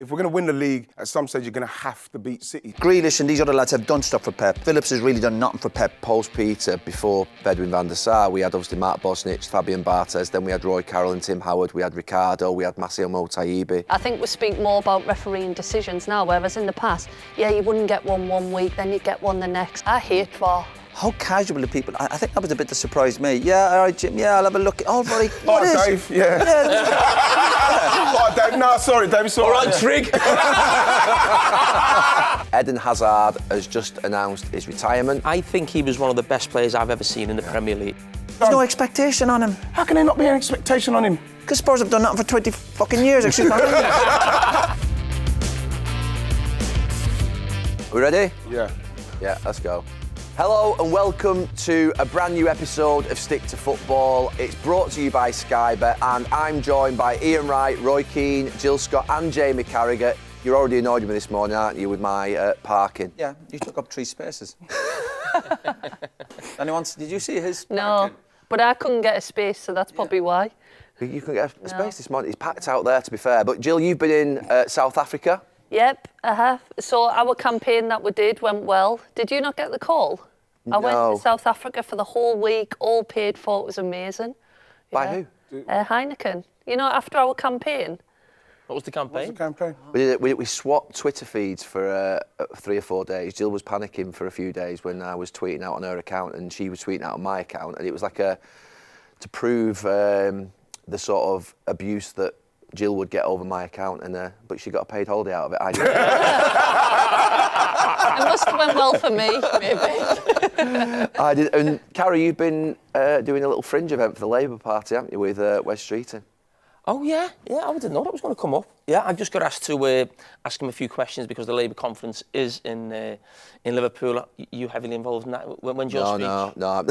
If we're going to win the league, at some stage you're going to have to beat City. Grealish and these other lads have done stuff for Pep. Phillips has really done nothing for Pep. Post-Peter, before Bedwin van der Sar, we had obviously Mark Bosnich, Fabian Barthez, then we had Roy Carroll and Tim Howard, we had Ricardo, we had Masio Motaibi. I think we speak more about refereeing decisions now, whereas in the past, yeah, you wouldn't get one week, then you'd get one the next. I hate VAR. How casual the people... I think that was a bit that surprised me. Yeah, all right, Jim, yeah, I'll have a look. Oh, buddy, what is? Dave, yeah. Oh, Dave, no, sorry, Dave, it's all right. Trig. Eden Hazard has just announced his retirement. I think he was one of the best players I've ever seen in the Premier League. There's no expectation on him. How can there not be an expectation on him? Because Spurs have done nothing for 20 fucking years, excuse me. We ready? Yeah. Yeah, let's go. Hello and welcome to a brand new episode of Stick to Football. It's brought to you by Sky Bet and I'm joined by Ian Wright, Roy Keane, Jill Scott and Jamie Carragher. You're already annoyed with me this morning, aren't you, with my parking? Yeah, you took up 3 spaces. Did you see his No, parking? but I couldn't get a space, so that's probably why. You can get a space this morning. It's packed out there, to be fair. But Jill, you've been in South Africa. Yep, I have. So our campaign that we did went well. Did you not get the call? I went to South Africa for the whole week, all paid for. It was amazing. By who? Heineken. You know, after our campaign. What was the campaign? What's the campaign? We swapped Twitter feeds for 3 or 4 days. Jill was panicking for a few days when I was tweeting out on her account and she was tweeting out on my account. And it was like to prove the sort of abuse that Jill would get over my account, but she got a paid holiday out of it. I didn't. It must have went well for me, maybe. I did. And Carrie, you've been doing a little fringe event for the Labour Party, haven't you, with Wes Streeton? Oh, yeah, I didn't know that was going to come up. Yeah, I just got asked to ask him a few questions because the Labour conference is in Liverpool. You heavily involved in that? When's your speech? No,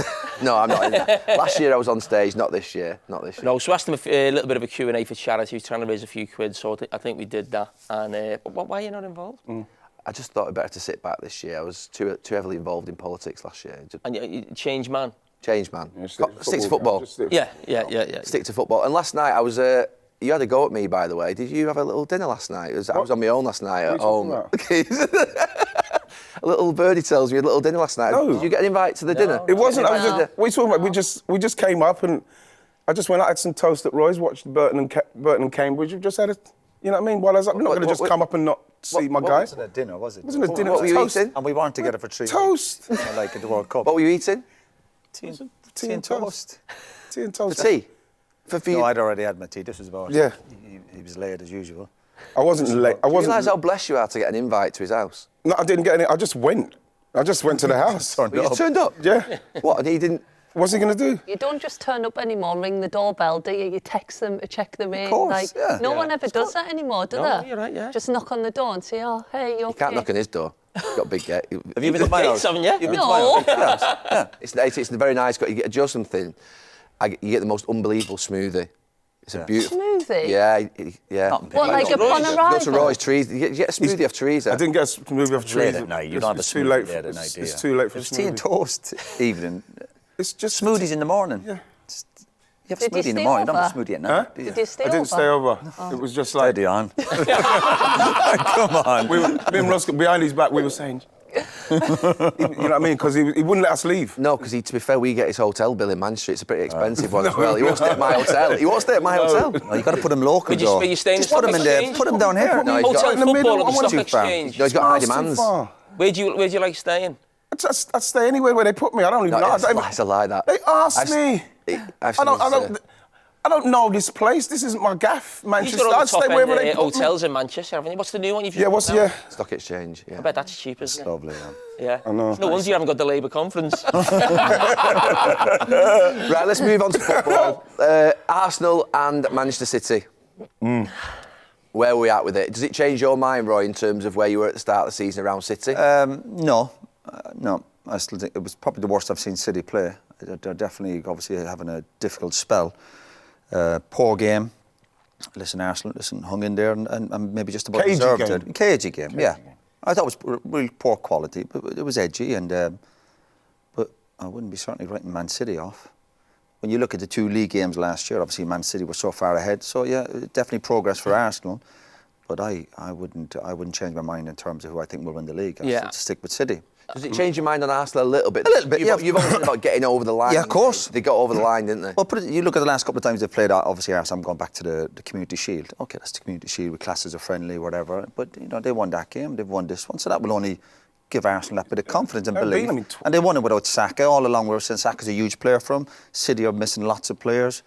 I'm not in that. Last year I was on stage, not this year. No, so I asked him a little bit of a Q&A for charity. He was trying to raise a few quid, so I think we did that. And why are you not involved? I just thought it'd better to sit back this year. I was too heavily involved in politics last year. And you change man? Change man. Yeah, stick to football. Yeah. Stick to football. And last night I was... you had a go at me, by the way. Did you have a little dinner last night? I was on my own last night at home. A little birdie tells me you had a little dinner last night. No. Did you get an invite to the dinner? It wasn't. What are you talking about? We just came up and I just went out, had some toast at Roy's, watched Burton and Cambridge. We've just had a, you know what I mean? While I was up, I'm not going to just come up and not see my guy. It wasn't a dinner, was it? It wasn't a dinner. What were you toast. eating? And we weren't together for 3 Toast. weeks. Like at the World Cup. What were you eating? Tea and toast. Tea and toast. For tea? No, I'd already had my tea. This was about... Yeah. He was late as usual. I wasn't late. Do you realise how blessed you are to get an invite to his house? No, I didn't get any. I just went. I just went to the house. You just turned up? Yeah. What, and he didn't... What's he going to do? You don't just turn up anymore and ring the doorbell, do you? You text them to check them in. Of course, yeah. No one ever does that anymore, do they? You're right, yeah. Just knock on the door and say, oh, hey, you're You can't knock on his door. He's got a big gate. Have you been to my house? Haven't you? You've been to No. my house? Yeah. It's very nice. You get a Joe something. You get the most unbelievable smoothie. It's a beautiful... Smoothie? Yeah. What, like upon Go to arrival? Roy's Trees. You get a smoothie off Teresa. I didn't get a smoothie off trees. Late at night. You don't have a It's too smoothie late. late at night, do you? It's too late for It was tea and smoothie. toast evening. It's just Smoothies in the morning. Yeah. You have a Did you smoothie in the stay morning, you don't have a over? smoothie at night. do you? Did you stay I didn't over? stay over. It was just like Steady on. Come on. me and Roscoe behind his back. We were saying, you know what I mean? Because he wouldn't let us leave. No, because to be fair, we get his hotel bill in Manchester. It's a pretty expensive one as well. He won't stay at my hotel. He won't stay at my hotel. No, you've got to put him local, Joe. But you stay in Just the put him stock in there. exchange? Put him down here. No, he's got- Hotel in the middle, football I or the want stock too far. exchange? No, he's got high It's too demands. far. Where do you like staying? I'd stay anywhere where they put me. I don't even know. It's a lie, that. They asked me. I don't know this place. This isn't my gaff, You've Manchester. got all the I'd stay top wherever end they put me. hotels in Manchester, haven't you? What's the new one you've just Yeah, what's put now? Stock exchange, yeah. I bet that's cheap, isn't it? Lovely, Yeah. I know. No wonder you haven't got the Labour conference. Right, let's move on to football. Arsenal and Manchester City. Where are we at with it? Does it change your mind, Roy, in terms of where you were at the start of the season around City? No. I still think it was probably the worst I've seen City play. They're definitely, obviously, having a difficult spell. Poor game. Arsenal, hung in there and maybe just about Cagey deserved game. it. Cagey game, yeah. I thought it was really poor quality, but it was edgy. But I wouldn't be certainly writing Man City off. When you look at the 2 league games last year, obviously Man City were so far ahead. So yeah, definitely progress for Arsenal. But I wouldn't change my mind in terms of who I think will win the league. Yeah. I'd stick with City. Does it change your mind on Arsenal a little bit? A little bit, yeah. You've always said about getting over the line. Yeah, of course. They got over the line, didn't they? Well, you look at the last couple of times they've played, obviously Arsenal, I'm going back to the Community Shield. OK, that's the Community Shield with classes of friendly, whatever. But, you know, they won that game, they've won this one. So that will only give Arsenal that bit of confidence and belief. And they won it without Saka. All along we were saying Saka's a huge player for them. City are missing lots of players.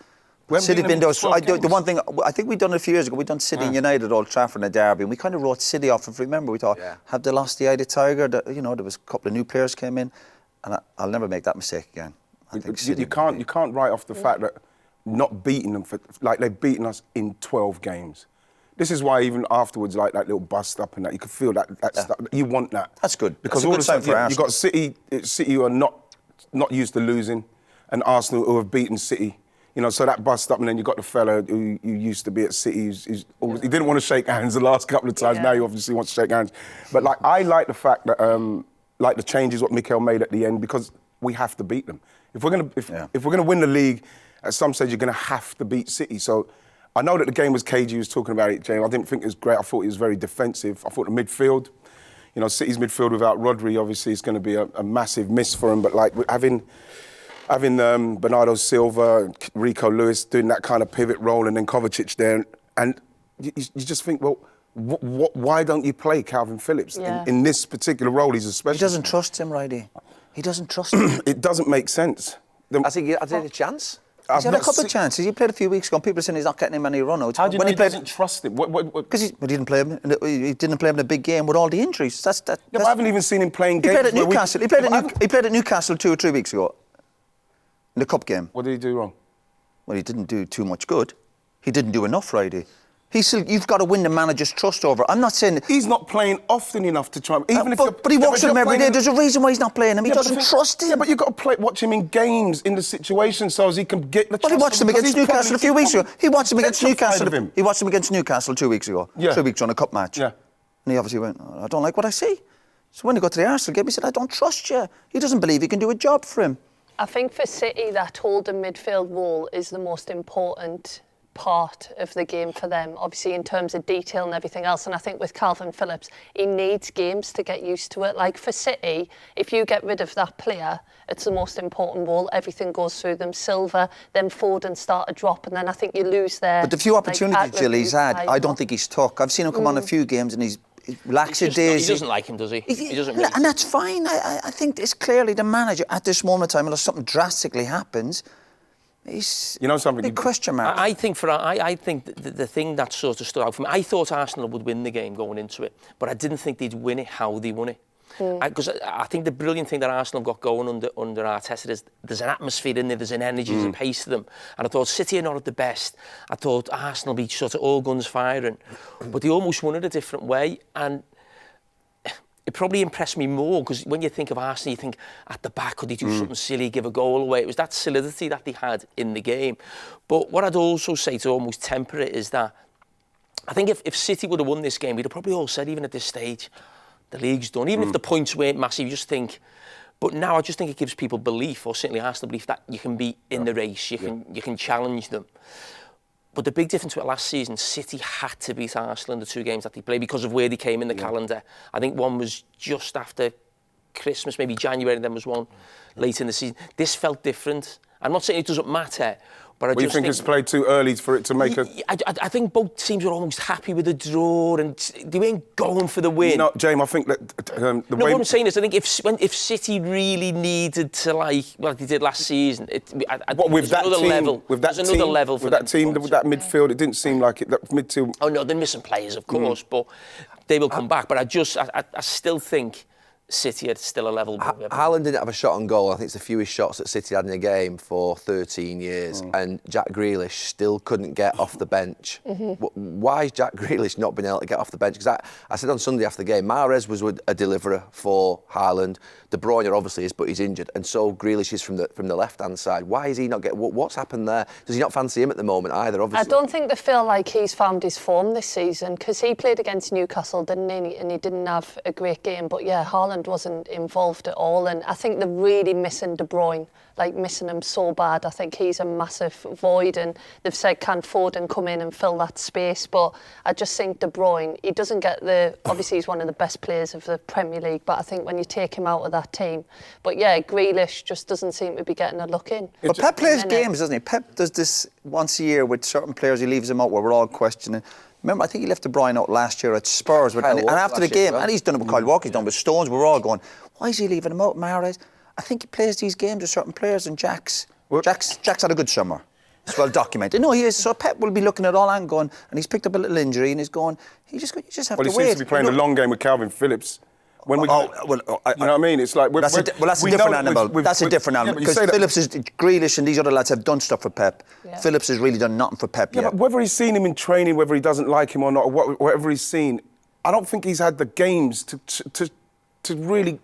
City been those. The one thing I think we'd done a few years ago, we'd done City and United at Old Trafford in a derby, and we kind of wrote City off. If you remember, we thought, have they lost the eye of the tiger? You know, there was a couple of new players came in, and I'll never make that mistake again. I think you can't write off the fact that not beating them like they've beaten us in 12 games. This is why even afterwards, like that little bust up and that, you could feel that stuff, you want that. That's good. Because all of a sudden you've got City who are not used to losing, and Arsenal who have beaten City. You know, so that bust up, and then you got the fella who used to be at City. He didn't want to shake hands the last couple of times. Now he obviously wants to shake hands. But like, I like the fact that like the changes what Mikel made at the end, because we have to beat them. If we're gonna win the league, at some stage you're gonna have to beat City. So I know that the game was cagey. You was talking about it, James. I didn't think it was great. I thought it was very defensive. I thought the midfield, you know, City's midfield without Rodri obviously is going to be a massive miss for him. But like having Bernardo Silva, Rico Lewis doing that kind of pivot role, and then Kovacic there, and you just think, well, why don't you play Calvin Phillips in this particular role? He's a specialist. He doesn't trust him, Righty. He doesn't trust him. It doesn't make sense. I think I'd take a chance. He's had a couple of chances. He played a few weeks ago, and people are saying he's not getting him any run-outs. How do you know he doesn't trust him? Because he didn't play him. He didn't play him in a big game with all the injuries. But I haven't even seen him playing games. He played at Newcastle. He played at Newcastle 2 or 3 weeks ago. In the cup game. What did he do wrong? Well, he didn't do too much good. He didn't do enough, Righty. You've got to win the manager's trust over. I'm not saying he's not playing often enough to try. But he walks with him every day. There's a reason why he's not playing him. He doesn't trust him. Yeah, but you've got to watch him in games in the situation so as he can get the. But he watched him against Newcastle a few weeks ago. He watched him against Newcastle. He watched him against Newcastle 2 weeks ago. 3 weeks on a cup match. Yeah. And he obviously went, I don't like what I see. So when he got to the Arsenal game, he said, I don't trust you. He doesn't believe he can do a job for him. I think for City, that holding midfield role is the most important part of the game for them, obviously in terms of detail and everything else. And I think with Calvin Phillips, he needs games to get used to it. Like for City, if you get rid of that player, it's the most important role. Everything goes through them. Silva, then Foden start to drop, and then I think you lose there. But the few opportunities, Jill, he's had, I don't think he's took. I've seen him come on a few games and he's lackadaisy. He doesn't like him, does he? He doesn't really. And that's fine. I think it's clearly the manager at this moment in time, unless something drastically happens, he's something. Big question mark. I think the thing that sort of stood out for me, I thought Arsenal would win the game going into it, but I didn't think they'd win it how they won it. Because I think the brilliant thing that Arsenal have got going under Arteta is there's an atmosphere in there, there's an energy, there's a pace to them. And I thought City are not at the best. I thought Arsenal be sort of all guns firing. But they almost won it a different way. And it probably impressed me more because when you think of Arsenal, you think at the back, could they do something silly, give a goal away? It was that solidity that they had in the game. But what I'd also say to almost temper it is that I think if City would have won this game, we'd have probably all said, even at this stage, the league's done. Even if the points weren't massive, you just think. But now I just think it gives people belief, or certainly Arsenal belief, that you can be in the race, you can challenge them. But the big difference with last season, City had to beat Arsenal in the 2 games that they played because of where they came in the calendar. I think one was just after Christmas, maybe January, and then was one late in the season. This felt different. I'm not saying it doesn't matter, but I just think it's played too early for it to make a... I think both teams were almost happy with the draw and they weren't going for the win. No, James, I think that what I'm saying is, I think if City really needed to, like they did last season, with that team, with that midfield, it didn't seem like it. That midfield. Oh no, they're missing players, of course, but they will come back. But I still think City are still a level above. Haaland didn't have a shot on goal. I think it's the fewest shots that City had in a game for 13 years. And Jack Grealish still couldn't get off the bench. Why has Jack Grealish not been able to get off the bench? Because I said on Sunday after the game, Mahrez was a deliverer for Haaland. De Bruyne obviously is, but he's injured. And so Grealish is from the left-hand side. Why is he not getting... What's happened there? Does he not fancy him at the moment either, obviously? I don't think they feel like he's found his form this season, because he played against Newcastle, didn't he? And he didn't have a great game. But yeah, Haaland Haaland wasn't involved at all, and I think they're really missing De Bruyne, like missing him so bad. I think he's a massive void, and they've said can Foden come in and fill that space, but I just think De Bruyne, he doesn't get obviously he's one of the best players of the Premier League, but I think when you take him out of that team, but yeah, Grealish just doesn't seem to be getting a look in. But Pep plays games, doesn't he? Pep does this once a year with certain players, he leaves them out where we're all questioning. Remember, I think he left De Bruyne out last year at Spurs. And after the game, and he's done it with Kyle Walker, he's done it with Stones, we're all going, why is he leaving him out, Mahrez? I think he plays these games with certain players, and Jack's had a good summer. It's well documented. No, he is. So Pep will be looking at all and going, and he's picked up a little injury, and he's going, you just have to wait. Well, he seems to be playing a long game with Calvin Phillips. When you know what I mean? It's like that's a different animal. That's a different animal because Phillips is Grealish and these other lads have done stuff for Pep. Yeah. Phillips has really done nothing for Pep yet. But whether he's seen him in training, whether he doesn't like him or not, or whatever he's seen, I don't think he's had the games to really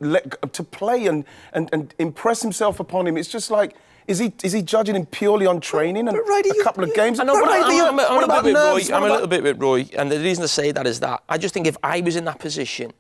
to play and impress himself upon him. It's just like. Is he judging him purely on training and a couple of games? I know, I'm a little bit with Roy, and the reason I say that is that I just think if I was in that position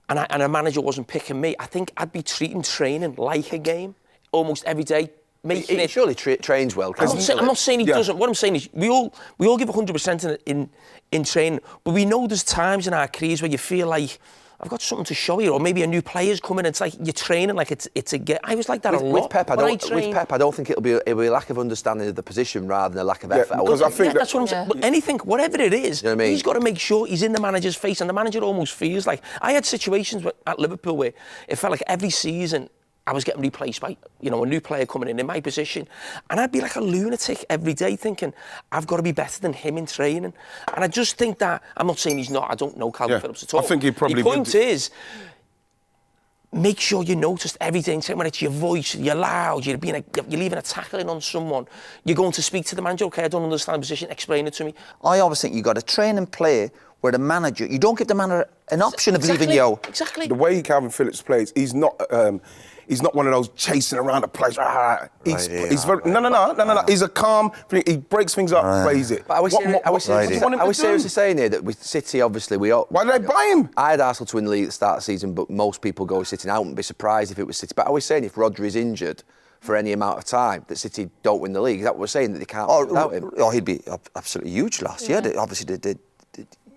and a manager wasn't picking me, I think I'd be treating training like a game almost every day. He surely trains well. I'm not saying he doesn't. What I'm saying is we all give 100% in training, but we know there's times in our careers where you feel like I've got something to show you, or maybe a new player's coming. It's like you're training like it's a get. I was like that a lot. With Pep, I don't think it'll be a lack of understanding of the position rather than a lack of effort. Because I think that's what I'm saying. But anything, whatever it is, you know what I mean? He's got to make sure he's in the manager's face, and the manager almost feels like I had situations at Liverpool where it felt like every season I was getting replaced by, a new player coming in my position. And I'd be like a lunatic every day thinking, I've got to be better than him in training. And I just think that, I'm not saying he's not, I don't know Calvin Phillips at all. I think he probably The point is, make sure you notice every day, when it's your voice, you're loud, you're leaving a tackling on someone, you're going to speak to the manager, OK, I don't understand the position, explain it to me. I always think you've got to train and play where the manager, you don't give the manager an option of leaving you out. Exactly. The way Calvin Phillips plays, he's not one of those chasing around the place. He's very. No. He's a calm. He breaks things up, plays it. But are we seriously saying here that with City, obviously, we all... Why did they buy him? I had Arsenal to win the league at the start of the season, but most people go with City now. I wouldn't be surprised if it was City. But are we saying if Rodri's injured for any amount of time, that City don't win the league? Is that what we're saying, that they can't without him? Oh, he'd be absolutely huge last year. Obviously,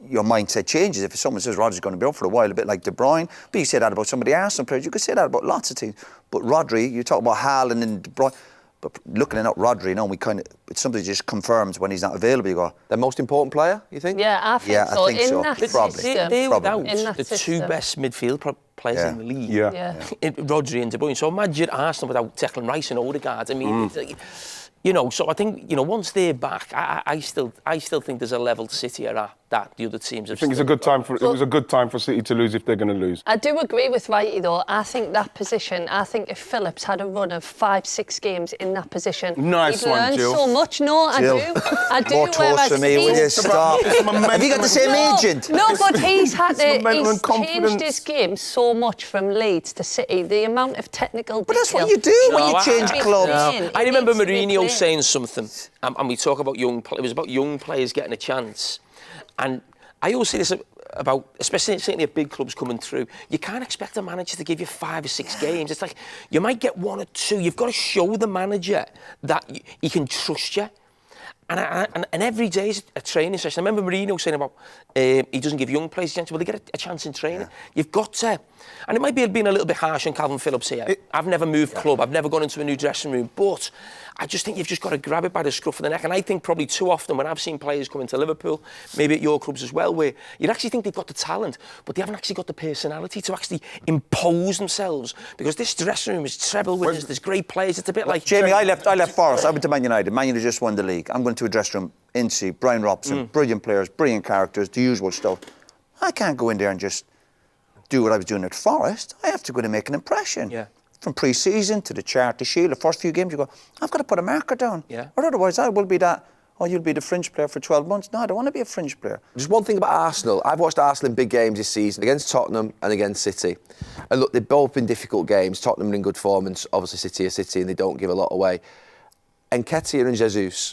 your mindset changes if someone says Rodri's going to be out for a while, a bit like De Bruyne. But you say that about some of the Arsenal players. You could say that about lots of teams. But Rodri, you talk about Haaland and De Bruyne. But looking at Rodri, it's something that just confirms when he's not available. You go, the most important player, you think? Yeah, I think so. I think so. That probably. They're without the two best midfield players in the league. Yeah. Rodri and De Bruyne. So imagine Arsenal without Declan Rice and Odegaard. I mean, so I think, once they're back, I still think there's a level to City are at that the other teams have. I think it's a good time it was a good time for City to lose if they're going to lose. I do agree with Wrighty though. I think that position, if Phillips had a run of 5-6 games in that position, nice he'd learn Jill. So much. No, Jill. I do. More toast for me, will you? Stop. Have you got the same agent? No, but he's changed his game so much from Leeds to City. The amount of technical But that's what you do when you change clubs. I remember Mourinho saying something, and we talk about it was about young players getting a chance. And I always say this about, especially at big clubs coming through, you can't expect a manager to give you 5 or 6 games. It's like, you might get 1 or 2. You've got to show the manager that he can trust you. And every day is a training session. I remember Mourinho saying about he doesn't give young players a chance. Well, they get a chance in training. Yeah. You've got to. And it might be being a little bit harsh on Calvin Phillips here. I've never moved club. I've never gone into a new dressing room. But I just think you've just got to grab it by the scruff of the neck. And I think probably too often when I've seen players come into Liverpool, maybe at your clubs as well, where you actually think they've got the talent, but they haven't actually got the personality to actually impose themselves. Because this dressing room is treble winners. There's great players. It's a bit like... Jamie, I left Forest. I went to Man United. Man United just won the league. I'm going to a dressing room. Incy, Brian Robson, brilliant players, brilliant characters, the usual stuff. I can't go in there and just do what I was doing at Forest. I have to go in and make an impression. Yeah. From pre-season to the Charity Shield, the first few games, you go, I've got to put a marker down. Yeah. Or otherwise I will be that, you'll be the fringe player for 12 months. No, I don't want to be a fringe player. Just one thing about Arsenal. I've watched Arsenal in big games this season, against Tottenham and against City. And look, they've both been difficult games. Tottenham are in good form, and obviously City are City, and they don't give a lot away. Nketiah and Jesus...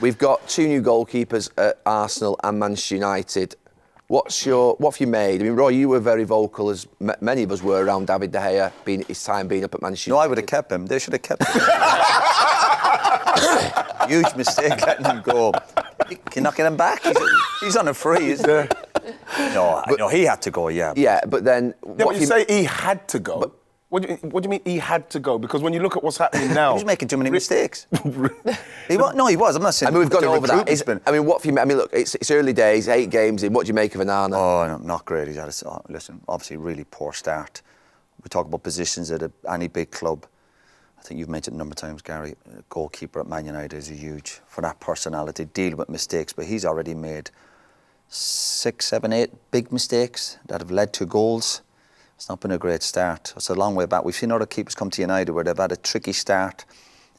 We've got 2 new goalkeepers at Arsenal and Manchester United. What have you made? I mean, Roy, you were very vocal, as many of us were, around David De Gea, his time being up at Manchester United. No, I would have kept him. They should have kept him. Huge mistake letting him go. Can you not get him back? He's on a free, isn't he? No, he had to go, yeah. Yeah, but then... Yeah, but you say he had to go. What do you mean he had to go? Because when you look at what's happening now... He was making too many mistakes. He was. I'm not saying... I mean, we've gone over that. Been... I mean, what have you... I mean, look, it's early days, 8 games in. What do you make of Onana? Oh, no, not great. He's had listen, obviously really poor start. We talk about positions at any big club. I think you've mentioned a number of times, Gary, goalkeeper at Man United is huge for that personality, deal with mistakes, but he's already made 6, 7, 8 big mistakes that have led to goals. It's not been a great start. It's a long way back. We've seen other keepers come to United where they've had a tricky start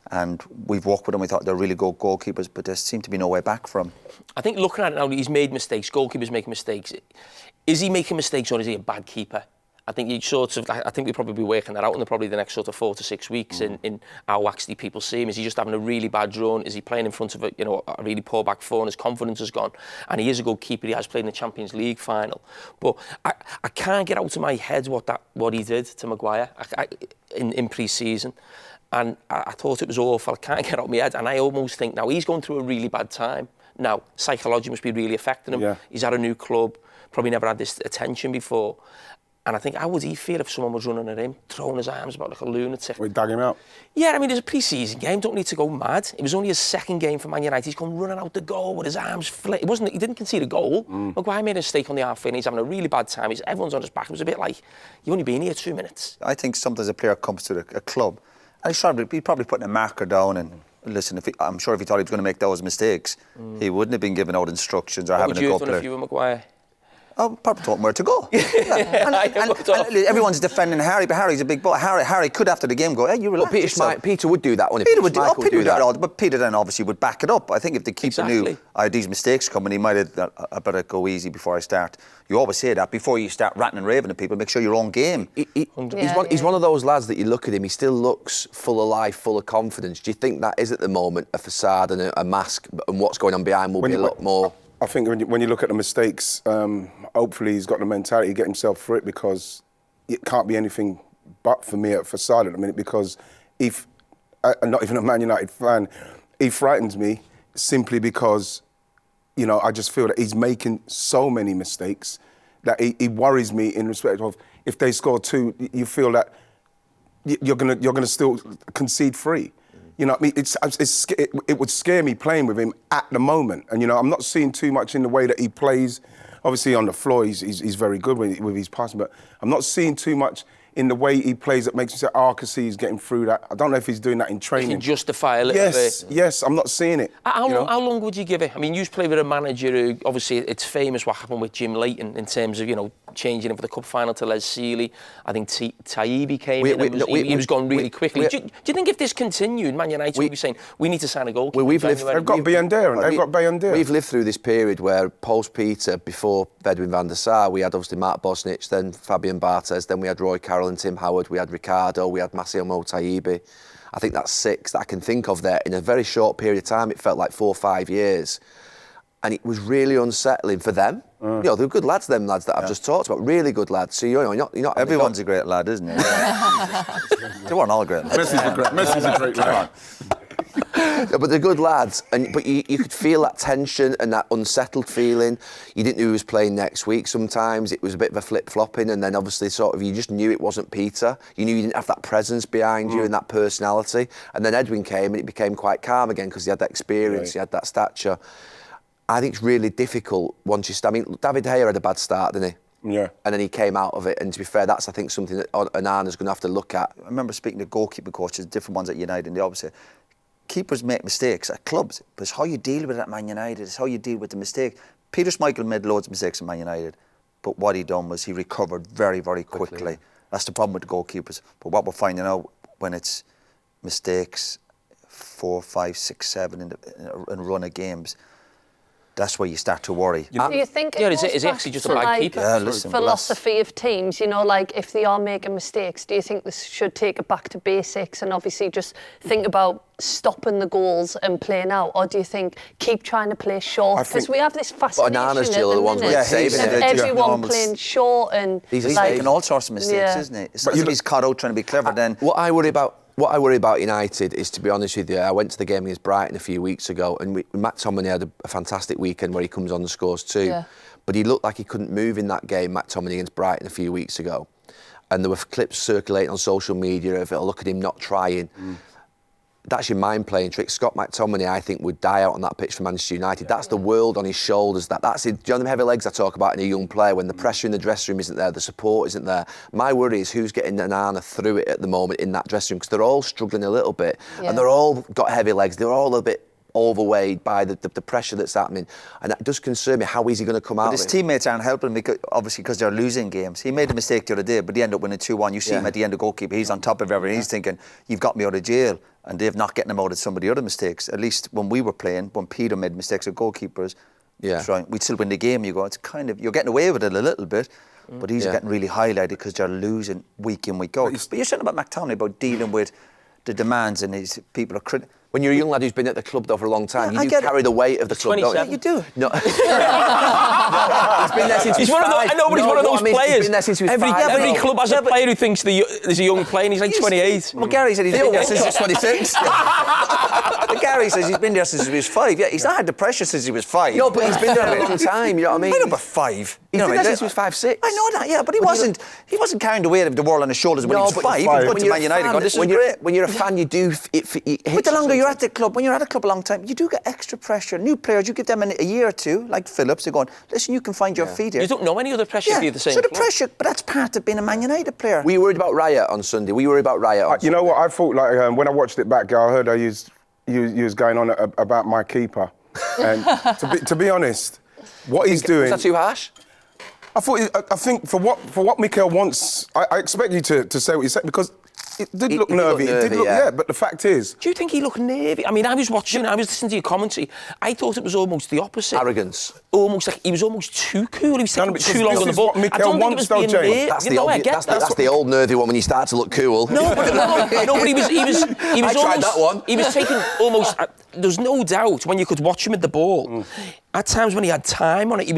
and we've worked with them. We thought they're really good goalkeepers, but there seemed to be no way back from. I think looking at it now, he's made mistakes. Goalkeepers make mistakes. Is he making mistakes or is he a bad keeper? I think I think we'll probably be working that out in probably the next sort of 4 to 6 weeks in how actually people see him. Is he just having a really bad run? Is he playing in front of a really poor back four and his confidence has gone? And he is a good keeper. He has played in the Champions League final. But I can't get out of my head what he did to Maguire in pre-season. And I thought it was awful. I can't get out of my head. And I almost think now he's going through a really bad time. Now, psychology must be really affecting him. Yeah. He's at a new club, probably never had this attention before. And I think, how would he feel if someone was running at him, throwing his arms about like a lunatic? We dug him out. Yeah, I mean, it's a pre-season game. Don't need to go mad. It was only his 2nd game for Man United. He's gone running out the goal with his arms flit. He didn't concede a goal. Maguire made a mistake on the half-fin. He's having a really bad time. Everyone's on his back. It was a bit like, you've only been here 2 minutes. I think sometimes a player comes to a club and he's probably putting a marker down and listen, I'm sure if he thought he was going to make those mistakes, he wouldn't have been giving out instructions or having a go player. What would you have done if you were Maguire? Oh, probably taught him where to go. Yeah. And everyone's defending Harry, but Harry's a big boy. Harry could, after the game, go, hey, you relax. Peter would do that, wouldn't he? Peter would do that. But Peter then obviously would back it up. I think if the keeper knew I had these mistakes coming, he might have, I better go easy before I start. You always say that before you start ranting and raving at people, make sure you're on game. He's one of those lads that you look at him, he still looks full of life, full of confidence. Do you think that is at the moment a facade and a mask, and what's going on behind will be a lot more... I think when you look at the mistakes, hopefully he's got the mentality to get himself through it, because it can't be anything but for me at facade at the minute, because if I'm not even a Man United fan, he frightens me simply because, I just feel that he's making so many mistakes that he worries me in respect of if they score 2, you feel that you're gonna still concede 3. You know what I mean? It would scare me playing with him at the moment. And, I'm not seeing too much in the way that he plays. Obviously, on the floor, he's very good with his passing, but I'm not seeing too much in the way he plays that makes me say, I can see he's getting through that. I don't know if he's doing that in training. You can justify a little bit. Yes, I'm not seeing it. How long would you give it? I mean, you play with a manager who, obviously, it's famous what happened with Jim Leighton in terms of, changing him for the cup final to Les Sealey. I think Taibbi came in and he was gone really quickly. Do you think if this continued, Man United would be saying, we need to sign a goalkeeper? They've got Bayandera. We've lived through this period where post-Peter, before Edwin van der Sar, we had obviously Mark Bosnich, then Fabian Barthez, then we had Roy Carroll and Tim Howard, we had Ricardo, we had Massimo Taibbi. I think that's 6 that I can think of there. In a very short period of time, it felt like 4 or 5 years. And it was really unsettling for them. They're good lads, them lads that I've just talked about. Really good lads. So, you're not... Everyone's a great lad, isn't he? They weren't all great lads. Messi's a great lad. But they're good lads, but you could feel that tension and that unsettled feeling. You didn't know who was playing next week sometimes. It was a bit of a flip-flopping, and then obviously you just knew it wasn't Peter. You knew you didn't have that presence behind you and that personality. And then Edwin came and it became quite calm again because he had that experience, he had that stature. I think it's really difficult once you start. I mean, David De Gea had a bad start, didn't he? Yeah. And then he came out of it, and to be fair, that's, I think, something that Onana's going to have to look at. I remember speaking to goalkeeping coaches, different ones at United, and they always say, keepers make mistakes at clubs, but it's how you deal with it at Man United, it's how you deal with the mistake. Peter Schmeichel made loads of mistakes at Man United, but what he done was he recovered very, very quickly. That's the problem with the goalkeepers. But what we're finding out when it's mistakes 4, 5, 6, 7 in a run of games, that's where you start to worry. Do you think Yeah, it is goes it back actually just a to, bad like, keeper? Yeah, listen, philosophy of teams, you know, like if they are making mistakes, do you think this should take it back to basics and obviously just think about stopping the goals and playing out, or do you think keep trying to play short? Because we have this fascination Bananas, at Jill, are the the ones minute where they're saving of it. everyone playing short and He's He's like, making all sorts of mistakes, Yeah. isn't he? It's as if he's caught out trying to be clever. Then What I worry about United is, to be honest with you, I went to the game against Brighton a few weeks ago, and Matt Tominey had a fantastic weekend where he comes on and scores too. Yeah. But he looked like he couldn't move in that game, Matt Tominey against Brighton a few weeks ago. And there were clips circulating on social media of, oh, look at him not trying. That's your mind playing trick. Scott McTominay, I think, would die out on that pitch for Manchester United. That's the world on his shoulders. That's it. Do you know the heavy legs I talk about in a young player? When the pressure in the dressing room isn't there, the support isn't there. My worry is who's getting Nana through it at the moment in that dressing room, because they're all struggling a little bit, and they're all got heavy legs. They're all a bit overweighed by the pressure that's happening, and that does concern me. How is he going to come out? But his teammates aren't helping him, because they're losing games. He made a mistake the other day, but he ended up winning 2-1. You see him at the end of goalkeeper. He's on top of everything. He's thinking, you've got me out of jail. And they've not getting him out of some of the other mistakes. At least when we were playing, when Peter made mistakes with goalkeepers, we'd still win the game. You go, it's kind of, you're getting away with it a little bit, but he's getting really highlighted because they're losing week in, week out. But you're saying about McTominay, about dealing with the demands, and his people are critical. When you're a young lad who's been at the club though for a long time, Yeah, you do carry the weight of the club, don't you? Yeah, you do. No. He's been there since He's one of those, I know, but he's one of those players. He's been there since he was 5. Every club has a player who thinks there's a young player and he's like 28. Well, Gary said he's been there since he was 26. But Gary says he's been there since he was 5. Yeah, he's not had the pressure since he was 5. No, but he's been there a long time, you know what I mean? I know, but 5. He's been there since he was 5, 6. I know that, yeah, but he wasn't carrying the weight of the world on his shoulders when he was 5. He went to Man United going, this is great. When you're a fan, you do... But the longer you're at the club, when you're at a club a long time, you do get extra pressure. New players, you give them a year or two, like Phillips, they're going, listen, you can find your feet here. You don't know any other pressure if you're the same so the club. pressure, but that's part of being a Man United player. Were you worried about Riot on Sunday? Were you worried about Riot on You know what? I thought, like, when I watched it back, I heard you was going on about my keeper. And to be honest, what he's doing... Was that too harsh? I think for what Mikel wants, I expect you to say what you said, because it did look nervy. It did look, yeah. But the fact is... Do you think he looked nervy? I mean, I was listening to your commentary. I thought it was almost the opposite. Arrogance. Almost like he was almost too cool. He was taking because too long this on the is ball. what Mikel I don't think wants, it was though, being James. nervy. That's the old nervy one when you start to look cool. No, but he was I tried that one. He was taking almost... There's no doubt when you could watch him at the ball. At times when he had time on it,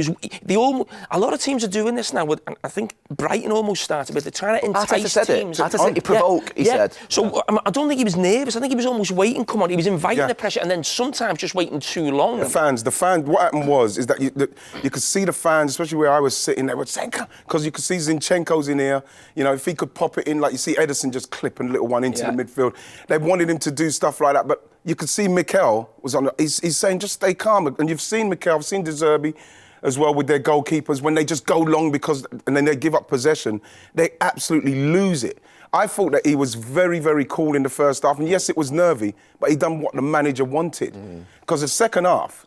a lot of teams are doing this now. I think Brighton almost started with it. They're trying to entice teams. Arteta said he provoked, he said. So I don't think he was nervous. I think he was almost waiting. Come on, he was inviting the pressure, and then sometimes just waiting too long. The fans. What happened was that you could see the fans, especially where I was sitting. They were saying, because you could see Zinchenko's in here. You know, if he could pop it in, like you see Edison just clipping a little one into the midfield. They wanted him to do stuff like that, but you could see Mikel was on. He's saying just stay calm, and you've seen Mikel. I've seen De Zerbi as well with their goalkeepers when they just go long and then they give up possession. They absolutely lose it. I thought that he was very, very cool in the first half, and yes, it was nervy, but he done what the manager wanted. Because the second half,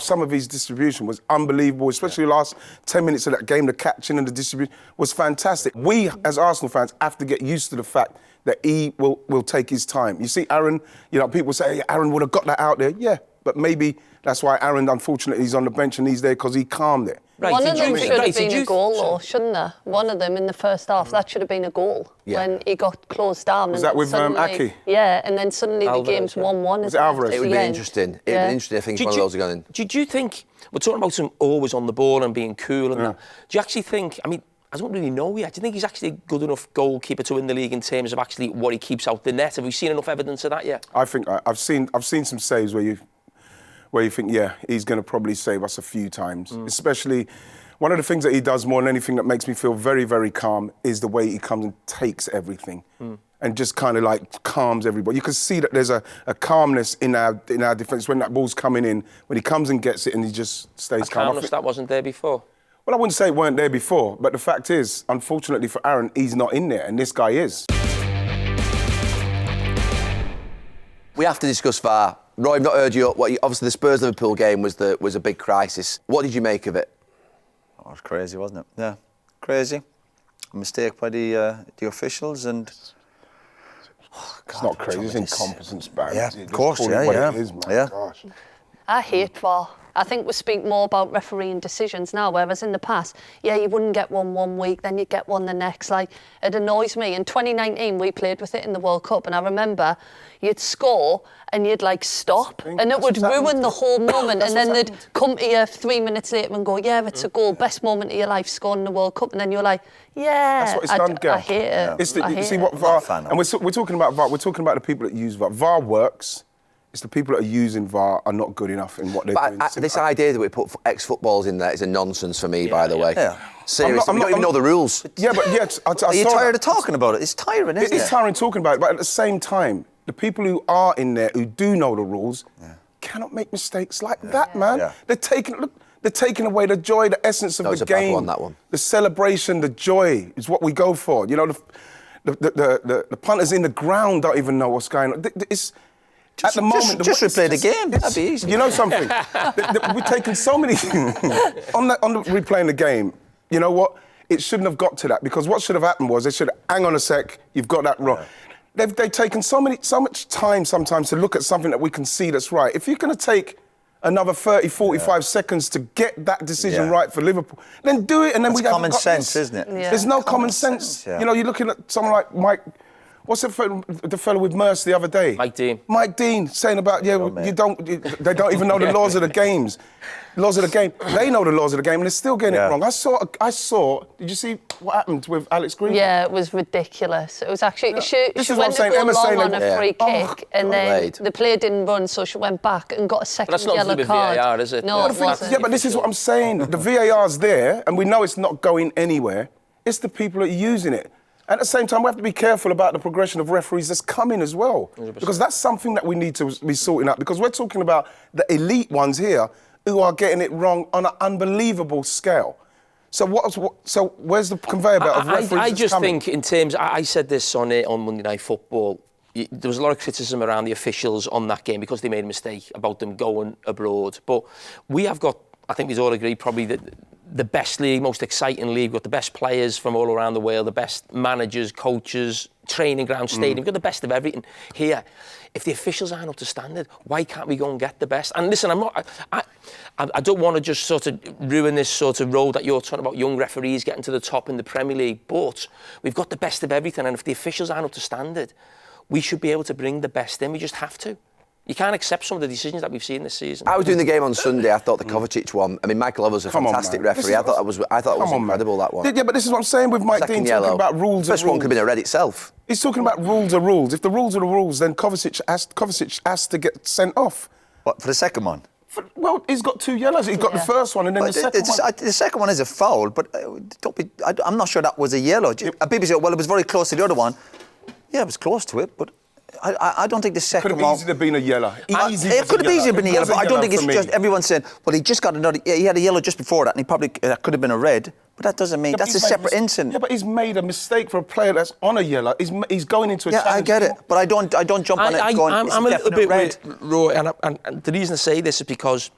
some of his distribution was unbelievable, especially the last 10 minutes of that game. The catching and the distribution was fantastic. We, as Arsenal fans, have to get used to the fact that he will take his time. You see Aaron, people say, Aaron would have got that out there. Yeah, but maybe that's why Aaron, unfortunately, is on the bench and he's there because he calmed it. Right, one of them should have been a goal, though, shouldn't there? One of them in the first half, that should have been a goal when he got closed down. Was that with Aki? Yeah, and then suddenly Alvarez, the game's 1-1. Was it Alvarez? It would be interesting. It would be interesting if one of those are going in. Do you think, we're talking about him always on the ball and being cool and that, do you actually think, I mean, I don't really know yet. Do you think he's actually a good enough goalkeeper to win the league in terms of actually what he keeps out the net? Have we seen enough evidence of that yet? I think I've seen some saves where you think, yeah, he's going to probably save us a few times. Especially, one of the things that he does more than anything that makes me feel very, very calm is the way he comes and takes everything and just kind of like calms everybody. You can see that there's a calmness in our defence when that ball's coming in, when he comes and gets it and he just stays calm. Calmness that wasn't there before? Well, I wouldn't say it weren't there before, but the fact is, unfortunately for Aaron, he's not in there, and this guy is. We have to discuss VAR. Roy, I've not heard you. Obviously, the Spurs-Liverpool game was a big crisis. What did you make of it? Oh, it was crazy, wasn't it? Yeah, crazy. A mistake by the officials and... Oh, God, it's not crazy, it's incompetence, Barry. Yeah, of course, yeah. It is, man. Yeah. Gosh. I hate VAR. I think we speak more about refereeing decisions now, whereas in the past, yeah, you wouldn't get one week, then you'd get one the next. Like, it annoys me. In 2019, we played with it in the World Cup, and I remember you'd score and you'd like stop, and it would ruin the whole moment. And then they'd come to you 3 minutes later and go, yeah, it's a goal, best moment of your life, scoring in the World Cup. And then you're like, yeah, that's what it's done, Gav. I hate it. It's I hate see it. what VAR, and we're talking about VAR. We're talking about the people that use VAR. VAR works. It's the people that are using VAR are not good enough in what they're doing. This idea that we put ex-footballers in there is a nonsense for me, by the way. Yeah. Seriously, we don't even know the rules. Yeah, but are you tired of talking about it? It's tiring, isn't it? It is tiring talking about it, but at the same time, the people who are in there, who do know the rules, cannot make mistakes like that, man. Yeah. They're taking away the joy, the essence of the game. On that one. The celebration, the joy is what we go for. You know, the punters in the ground don't even know what's going on. At the moment, just replay the game. That'd be easy. You know something? We're taking so many on the replaying the game. You know what? It shouldn't have got to that, because what should have happened was they should have, hang on a sec, you've got that wrong. Yeah. They've taken so much time sometimes to look at something that we can see that's right. If you're going to take another 30, 45 seconds to get that decision right for Liverpool, then do it, and then we have common sense, isn't it? Yeah. There's no common sense. You know, you're looking at someone like Mike. What's the fellow with Merce the other day? Mike Dean saying about they don't even know the laws of the games. Laws of the game. They know the laws of the game and they're still getting it wrong. I saw. Did you see what happened with Alex Green? Yeah, it was ridiculous. It was actually she went to go long on a free kick, and then the player didn't run, so she went back and got a second yellow card. That's not VAR, is it? No, it wasn't. Yeah, but this is what I'm saying. The VAR's there, and we know it's not going anywhere. It's the people that are using it. At the same time, we have to be careful about the progression of referees that's coming as well. 100%. Because that's something that we need to be sorting out. Because we're talking about the elite ones here who are getting it wrong on an unbelievable scale. So where's the conveyor belt of referees? I just think in terms, I said this on Monday Night Football, there was a lot of criticism around the officials on that game because they made a mistake about them going abroad. But we have got, I think we'd all agree, probably the best league, most exciting league. We've got the best players from all around the world, the best managers, coaches, training ground, stadium. We've got the best of everything here. If the officials aren't up to standard, why can't we go and get the best? And listen, I don't want to just sort of ruin this sort of road that you're talking about, young referees getting to the top in the Premier League, but we've got the best of everything, and if the officials aren't up to standard, we should be able to bring the best in. We just have to. You can't accept some of the decisions that we've seen this season. I was doing the game on Sunday. I thought the Kovacic one. I mean, Michael Owen's a fantastic referee. I thought it was incredible, that one. Yeah, but this is what I'm saying with Mike Dean talking about rules. First one could have been a red itself. He's talking about rules are rules. If the rules are the rules, then Kovacic has to get sent off. What, for the second one? Well, he's got 2 yellows. He's got the first one and then the second one. The second one is a foul, but I'm not sure that was a yellow. People say, well, it was very close to the other one. Yeah, it was close to it, but I don't think the second one... Could have easily been a yellow. It could have easily been a yellow, but I don't think it's just everyone saying, well, he just got another... Yeah, he had a yellow just before that, and he probably could have been a red, but that doesn't mean... That's a separate incident. Yeah, but he's made a mistake for a player that's on a yellow. He's going into a challenge. Yeah, I get it, but I don't jump on it going, I'm a little bit red. With Roy, and the reason I say this is because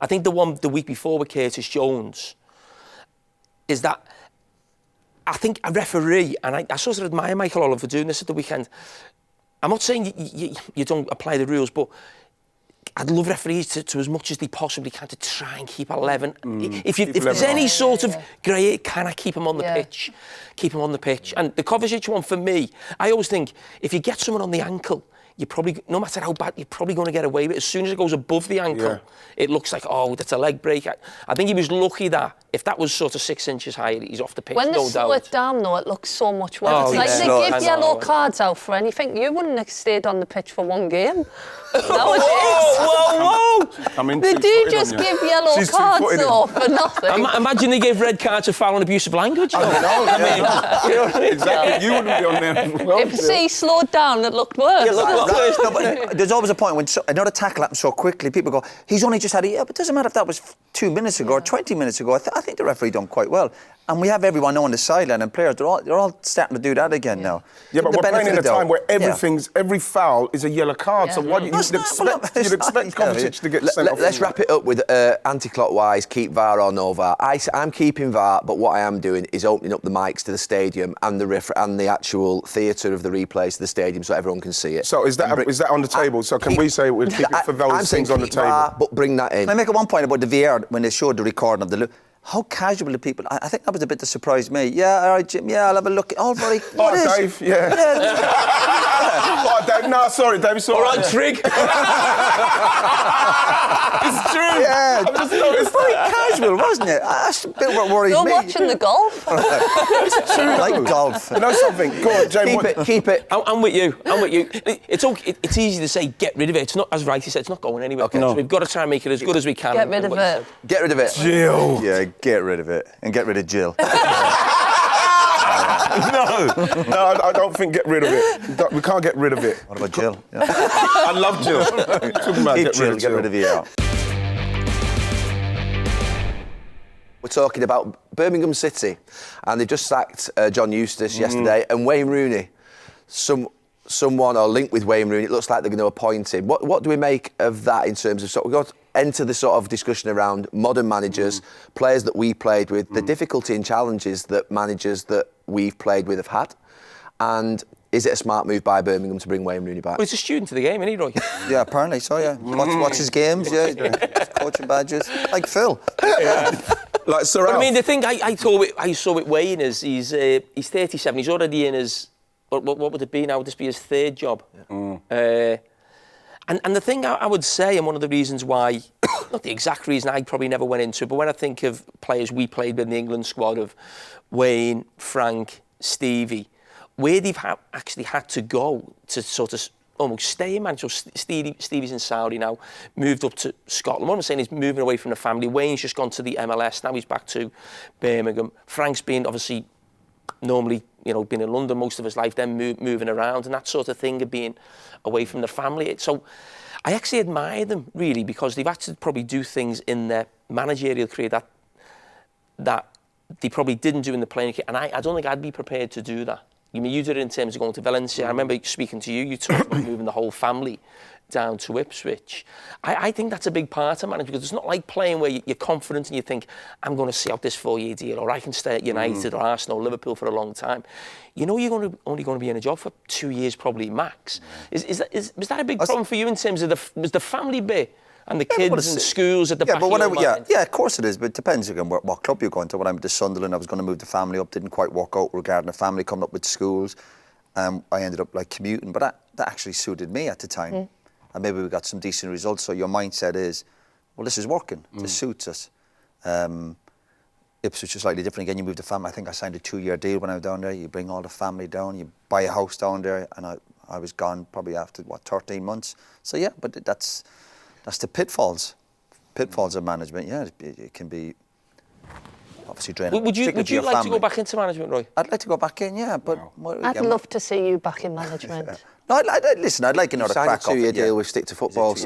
I think the week before with Curtis Jones is that I think a referee, and I sort of admire Michael Oliver for doing this at the weekend. I'm not saying you don't apply the rules, but I'd love referees to as much as they possibly can to try and keep 11. If there's any sort of grey, can I keep him on the pitch? Keep him on the pitch. And the Kovacic one, for me, I always think if you get someone on the ankle, you probably, no matter how bad, you're probably going to get away with it. As soon as it goes above the ankle, it looks like, oh, that's a leg break. I think he was lucky that if that was sort of 6 inches higher, he's off the pitch. When they slow it down, though, it looks so much worse. It's like they give yellow cards out for anything. You wouldn't have stayed on the pitch for one game. Nowadays. Whoa! They do just give yellow cards though for nothing. Imagine they gave red cards for foul and abusive language. Exactly. You wouldn't be on there as well. If C slowed down, it looked worse. No, but there's always a point when another tackle happens so quickly, people go, he's only just had but it doesn't matter if that was 2 minutes ago or 20 minutes ago. I think the referee done quite well. And we have everyone on the sideline, and players, they're all starting to do that again now. Yeah, but we're playing in a time where every foul is a yellow card. Yeah. So what you'd expect Kovacic to get sent off. Let's wrap it up with anti-clockwise, keep VAR or no VAR. I'm keeping VAR, but what I am doing is opening up the mics to the stadium and the actual theatre of the replays to the stadium so everyone can see it. So is that on the table? So can we say we'll keep it for those things on the table? VAR, but bring that in. Can I make one point about the VAR when they showed the recording of the... How casual the people... I think that was a bit that surprised me. Yeah, all right, Jim, yeah, I'll have a look. All very... Oh, Dave, yeah. Oh, Dave, no, sorry, Dave, it's all right. Trig. It's true. Yeah, it was very casual, wasn't it? That's a bit what worried You're me. watching the golf. It's true, like golf. You know something? Go on, James. Keep it. I'm with you. It's okay. It's easy to say get rid of it. It's not, as Wright said, it's not going anywhere. Okay. So we've got to try and make it as good as we can. Get rid of it. Get rid of it. Jill. Yeah, get rid of it. And get rid of Jill. No, I don't think get rid of it. We can't get rid of it. What about Jill? Yeah. I love Jill. Talking about Keep Jill, get rid of VAR. We're talking about Birmingham City, and they've just sacked John Eustace yesterday, and Wayne Rooney. Someone or linked with Wayne Rooney, it looks like they're going to appoint him. What do we make of that in terms of we've got to enter the sort of discussion around modern managers, players that we played with, the difficulty and challenges that managers that we've played with have had, and is it a smart move by Birmingham to bring Wayne Rooney back? Well, he's a student of the game, isn't he, Roy? Yeah, apparently so, yeah. Watch his games, yeah. Coaching badges. Like Phil. Like Sir But I Alf. mean, the thing I saw with Wayne is he's 37. He's already in his... What would it be now? Would this be his third job? Yeah. And the thing I would say, and one of the reasons why, not the exact reason, I probably never went into it, but when I think of players we played with in the England squad of Wayne, Frank, Stevie, where they've actually had to go to sort of almost stay in Manchester. Stevie's in Saudi now, moved up to Scotland. What I'm saying is moving away from the family. Wayne's just gone to the MLS, now he's back to Birmingham. Frank's been obviously normally, been in London most of his life, then moving around and that sort of thing of being away from their family. So I actually admire them, really, because they've had to probably do things in their managerial career that they probably didn't do in the playing career. And I don't think I'd be prepared to do that. You did it in terms of going to Valencia. I remember speaking to you talked about moving the whole family down to Ipswich. I think that's a big part of management, because it's not like playing where you're confident and you think, I'm going to see out this 4-year deal, or I can stay at United or Arsenal or Liverpool for a long time. You're only going to be in a job for 2 years probably max. Was that a big problem for you in terms of was the family bit and the kids and schools at the back of your mind? Yeah, of course it is, but it depends again what club you're going to. When I went to Sunderland, I was going to move the family up, didn't quite work out regarding the family coming up with schools. I ended up commuting, but that actually suited me at the time. And maybe we got some decent results. So your mindset is, well, this is working. This suits us. Ipswich is slightly different. Again, you move the family. I think I signed a 2-year deal when I was down there. You bring all the family down. You buy a house down there. And I was gone probably after, 13 months. So, yeah, but that's the pitfalls. Pitfalls of management, yeah. It can be obviously draining. Would you like to go back into management, Roy? I'd like to go back in, yeah. But I'd love to see you back in management. No, listen, I'd like another crack off it. Signed a 2-year deal with Stick to Football. He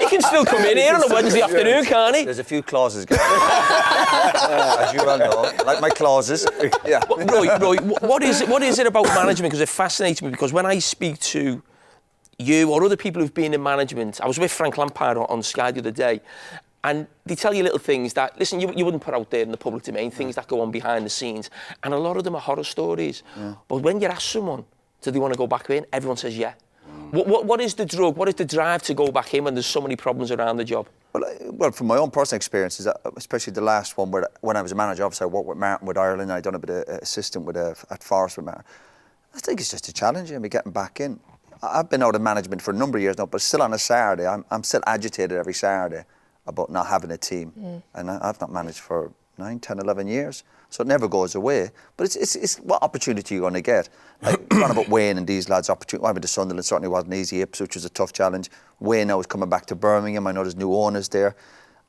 can still come in here on a Wednesday afternoon, can't he? There's a few clauses, guys. As you well know, like my clauses. Yeah. Roy, what is it about management? Because it fascinates me, because when I speak to you or other people who've been in management, I was with Frank Lampard on Sky the other day, and they tell you little things that, listen, you wouldn't put out there in the public domain, things that go on behind the scenes, and a lot of them are horror stories. But when you ask someone, do they want to go back in? Everyone says yeah. What is the drug? What is the drive to go back in when there's so many problems around the job? Well, from my own personal experiences, especially the last one, when I was a manager, obviously I worked with Martin with Ireland, I'd done a bit of assistant at Forest with Martin. I think it's just a challenge, and me getting back in. I've been out of management for a number of years now, but still on a Saturday, I'm still agitated every Saturday about not having a team. And I've not managed for 9, 10, 11 years. So it never goes away. But it's what opportunity you're going to get. Like, talking about Wayne and these lads' opportunity. I went to Sunderland, certainly wasn't easy. Ipswich was a tough challenge. Wayne now is coming back to Birmingham. I know there's new owners there.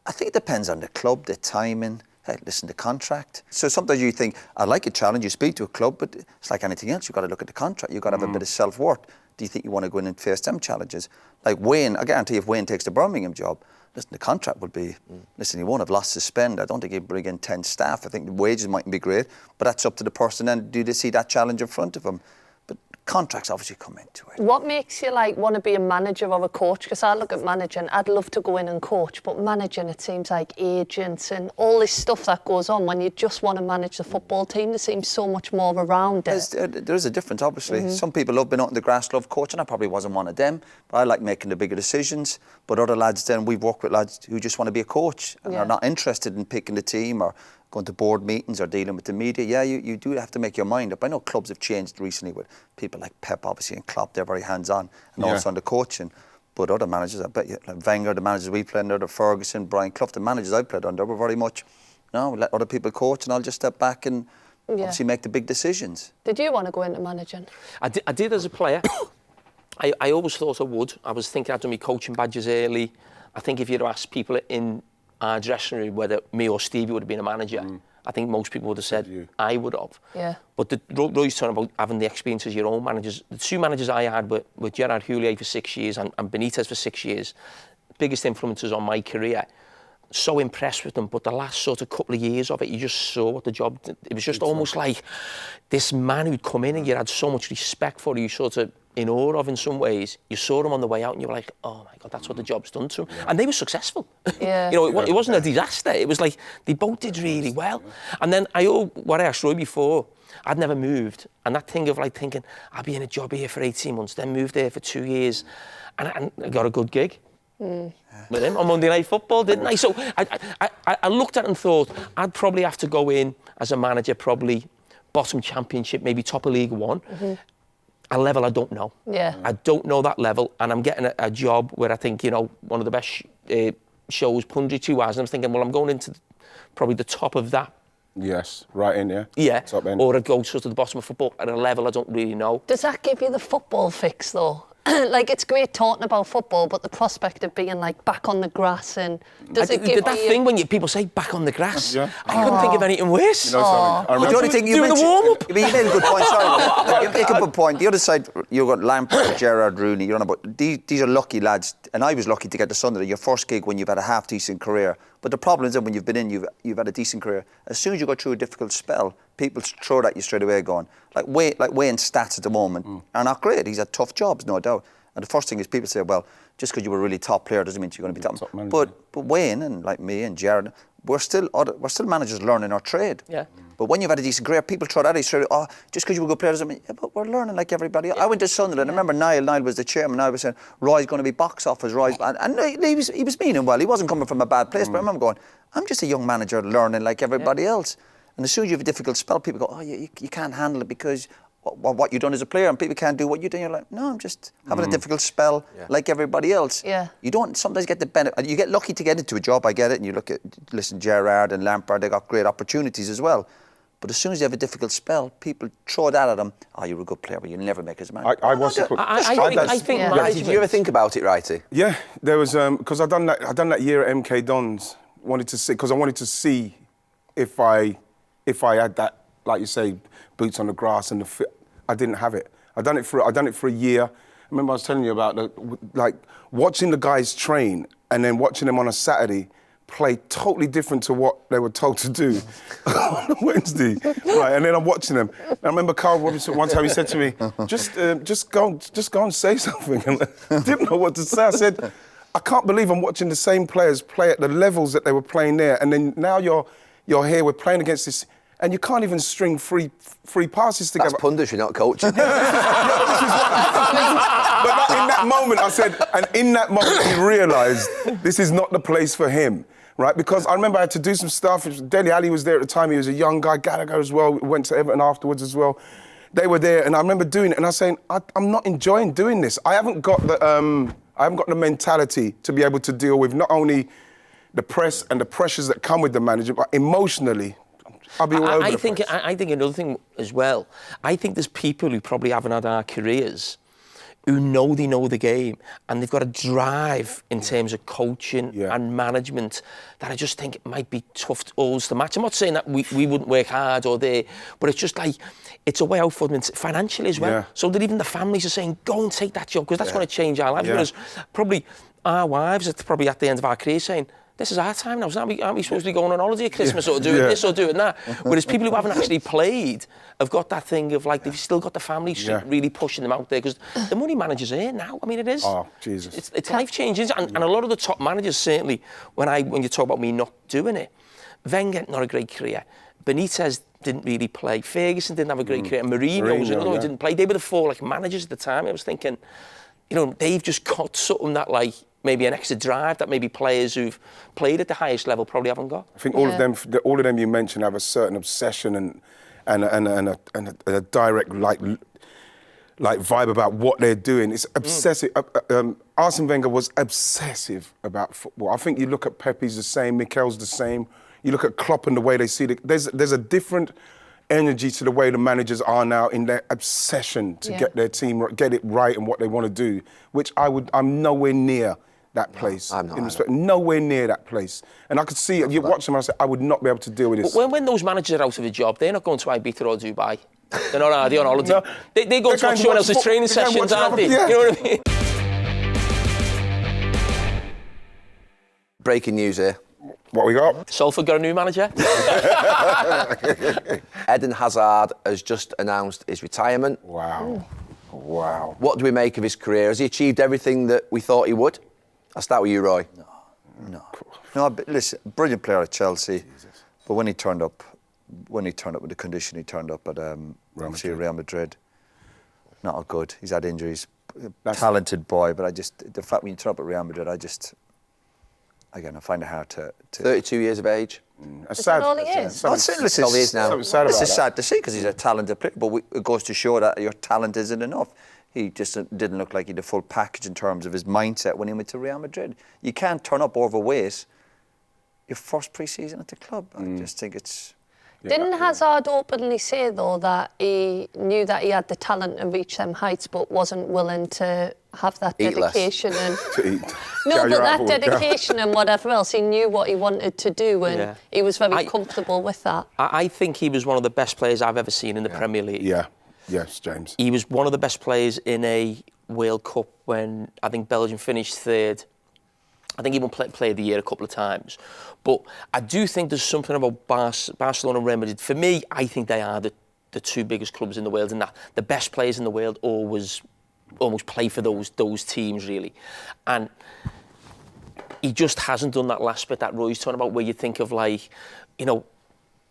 I think it depends on the club, the timing. Hey, listen, the contract. So sometimes you think, I like a challenge, you speak to a club, but it's like anything else. You've got to look at the contract. You've got to have a bit of self-worth. Do you think you want to go in and face them challenges? Like Wayne, I guarantee if Wayne takes the Birmingham job, listen, the contract would be, listen, he won't have lost his spend. I don't think he'd bring in 10 staff. I think the wages mightn't be great, but that's up to the person then. Do they see that challenge in front of him? But contracts obviously come into it. What makes you want to be a manager or a coach? Because I look at managing, I'd love to go in and coach, but managing, it seems like agents and all this stuff that goes on when you just want to manage the football team. There seems so much more around it. There is a difference, obviously. Some people love being out in the grass, love coaching. I probably wasn't one of them, but I like making the bigger decisions. But other lads then, we've worked with lads who just want to be a coach and are not interested in picking the team or going to board meetings or dealing with the media. Yeah, you do have to make your mind up. I know clubs have changed recently with people like Pep, obviously, and Klopp. They're very hands-on and also on the coaching. But other managers, I bet you, like Wenger, the managers we played under, Ferguson, Brian Clough, the managers I played under were very much, no, let other people coach and I'll just step back and obviously make the big decisions. Did you want to go into managing? I did as a player. I always thought I would. I was thinking I'd done my coaching badges early. I think if you'd asked people in our dressing room whether me or Stevie would have been a manager, I think most people would have said I would have. Yeah. But Roy's talking about having the experience as your own managers. The two managers I had were Gerard Houllier for 6 years and Benitez for 6 years. Biggest influences on my career. So impressed with them, but the last sort of couple of years of it, you just saw what the job did. It was just almost like this man who'd come in and you had so much respect for, you sort of in awe of in some ways. You saw them on the way out and you were like, oh my God, that's what the job's done to them. Yeah. And they were successful. Yeah. You know, it wasn't a disaster. It was like, they both did really well. And then what I asked Roy before, I'd never moved. And that thing of like thinking, I'll be in a job here for 18 months, then moved there for 2 years. And I got a good gig. With him on Monday Night Football, didn't I? So I looked at it and thought I'd probably have to go in as a manager, probably bottom championship, maybe top of League One. A level I don't know. Yeah. I don't know that level, and I'm getting a job where I think, you know, one of the best shows, Punditry 2 hours, and I'm thinking, well, I'm going into probably the top of that. Yes, right in, yeah. Yeah, top end. Or I'd go sort of the bottom of football at a level I don't really know. Does that give you the football fix, though? Like, it's great talking about football, but the prospect of being, like, back on the grass and... Does it give that you... thing when people say back on the grass? Yeah. I couldn't think of anything worse. You know something? I remember The only thing you doing mentioned, the warm-up. you made a good point, sorry. You make a good point. The other side, you've got Lampard, Gerrard, Rooney, you don't know, but these are lucky lads, and I was lucky to get to Sunderland, your first gig when you've had a half-decent career. But the problem is that when you've been in, you've had a decent career. As soon as you go through a difficult spell, people throw it at you straight away going, like Wayne's stats at the moment are not great. He's had tough jobs, no doubt. And the first thing is people say, well, just because you were a really top player doesn't mean you're going to be top manager. But Wayne and like me and Jared, we're still managers learning our trade. Yeah. But when you've had a decent career, people throw that at you straight away, oh, just because you were a good player doesn't mean, yeah, but we're learning like everybody else. I went to Sunderland, I remember Niall was the chairman, I was saying, Roy's going to be box office, Roy's... And he was meaning well, he wasn't coming from a bad place, but I remember going, I'm just a young manager learning like everybody else. And as soon as you have a difficult spell, people go, oh, you can't handle it because... what you've done as a player and people can't do what you do. You're like, no, I'm just having a difficult spell like everybody else. Yeah. You don't sometimes get the benefit. You get lucky to get into a job, I get it, and you listen, Gerrard and Lampard, they got great opportunities as well. But as soon as you have a difficult spell, people throw that at them. Oh, you're a good player, but you'll never make as manager. I think Did you ever think about it, Wrighty? Yeah, there was because I'd done that year at MK Dons. Wanted to see because I wanted to see if I had that, like you say, boots on the grass and the fit. I didn't have it. I done it for a year. I remember I was telling you about watching the guys train and then watching them on a Saturday play totally different to what they were told to do on a Wednesday. Right, and then I'm watching them. And I remember Carl Robinson one time he said to me, just go and say something. And I didn't know what to say. I said, I can't believe I'm watching the same players play at the levels that they were playing there, and then now you're here. We're playing against this. And you can't even string three passes together. That's punditry, not coaching. But in that moment, I said, and in that moment, he realised this is not the place for him, right? Because I remember I had to do some stuff. Dele Alli was there at the time. He was a young guy. Carragher as well. Went to Everton afterwards as well. They were there, and I remember doing it. And I was saying, I'm not enjoying doing this. I haven't got the mentality to be able to deal with not only the press and the pressures that come with the manager, but emotionally. I'll be all over the place. I think another thing as well, I think there's people who probably haven't had our careers who know they know the game and they've got a drive in terms of coaching and management that I just think it might be tough to match. I'm not saying that we wouldn't work hard or there, but it's just like, it's a way out for them financially as well. Yeah. So that even the families are saying, go and take that job because that's going to change our lives. Whereas probably our wives are probably at the end of our career saying, this is our time now, aren't we supposed to be going on holiday at Christmas or doing this or doing that? Whereas people who haven't actually played have got that thing of like, they've still got the family really pushing them out there, because the money managers are here now. I mean, it is. Oh, Jesus. It's life-changing. And a lot of the top managers, certainly, when you talk about me not doing it, Wenger, not a great career. Benitez didn't really play. Ferguson didn't have a great career. And Mourinho was another one who didn't play. They were the 4 like managers at the time. I was thinking, you know, they've just got something that like, maybe an extra drive that maybe players who've played at the highest level probably haven't got. I think all of them you mentioned have a certain obsession and a direct like vibe about what they're doing. It's obsessive. Arsene Wenger was obsessive about football. I think you look at Pep, he's the same. Mikel's the same. You look at Klopp and the way they see it. There's a different energy to the way the managers are now in their obsession to get their team, get it right and what they want to do, which I'm nowhere near that place. No, I'm not. Nowhere near that place. And I could see, if you watch them, I said, I would not be able to deal with this. But when those managers are out of a job, they're not going to Ibiza or Dubai. They're not, are they, on holiday? No, they go to watch someone else's training sessions, aren't they? Yeah. You know what I mean? Breaking news here. What we got? Salford got a new manager. Eden Hazard has just announced his retirement. Wow. Wow. What do we make of his career? Has he achieved everything that we thought he would? I'll start with you, Roy. No, but listen, brilliant player at Chelsea. Jesus. But when he turned up with the condition he turned up at Real Madrid, not good. He's had injuries. Talented boy, but the fact when you turn up at Real Madrid, I find it hard to 32 years of age. Is that all he is? This is sad to see because he's a talented player, but it goes to show that your talent isn't enough. He just didn't look like he had a full package in terms of his mindset when he went to Real Madrid. You can't turn up overweight your first pre-season at the club. I just think it's... Didn't Hazard openly say, though, that he knew that he had the talent to reach them heights but wasn't willing to have that dedication and... No, but that dedication and whatever else, he knew what he wanted to do and he was very comfortable with that. I think he was one of the best players I've ever seen in the Premier League. Yeah. Yes, James. He was one of the best players in a World Cup when I think Belgium finished third. I think he won Player of the Year a couple of times. But I do think there's something about Barcelona and Real Madrid. For me, I think they are the 2 biggest clubs in the world, and that the best players in the world almost play for those teams, really. And he just hasn't done that last bit that Roy's talking about, where you think of, like, you know,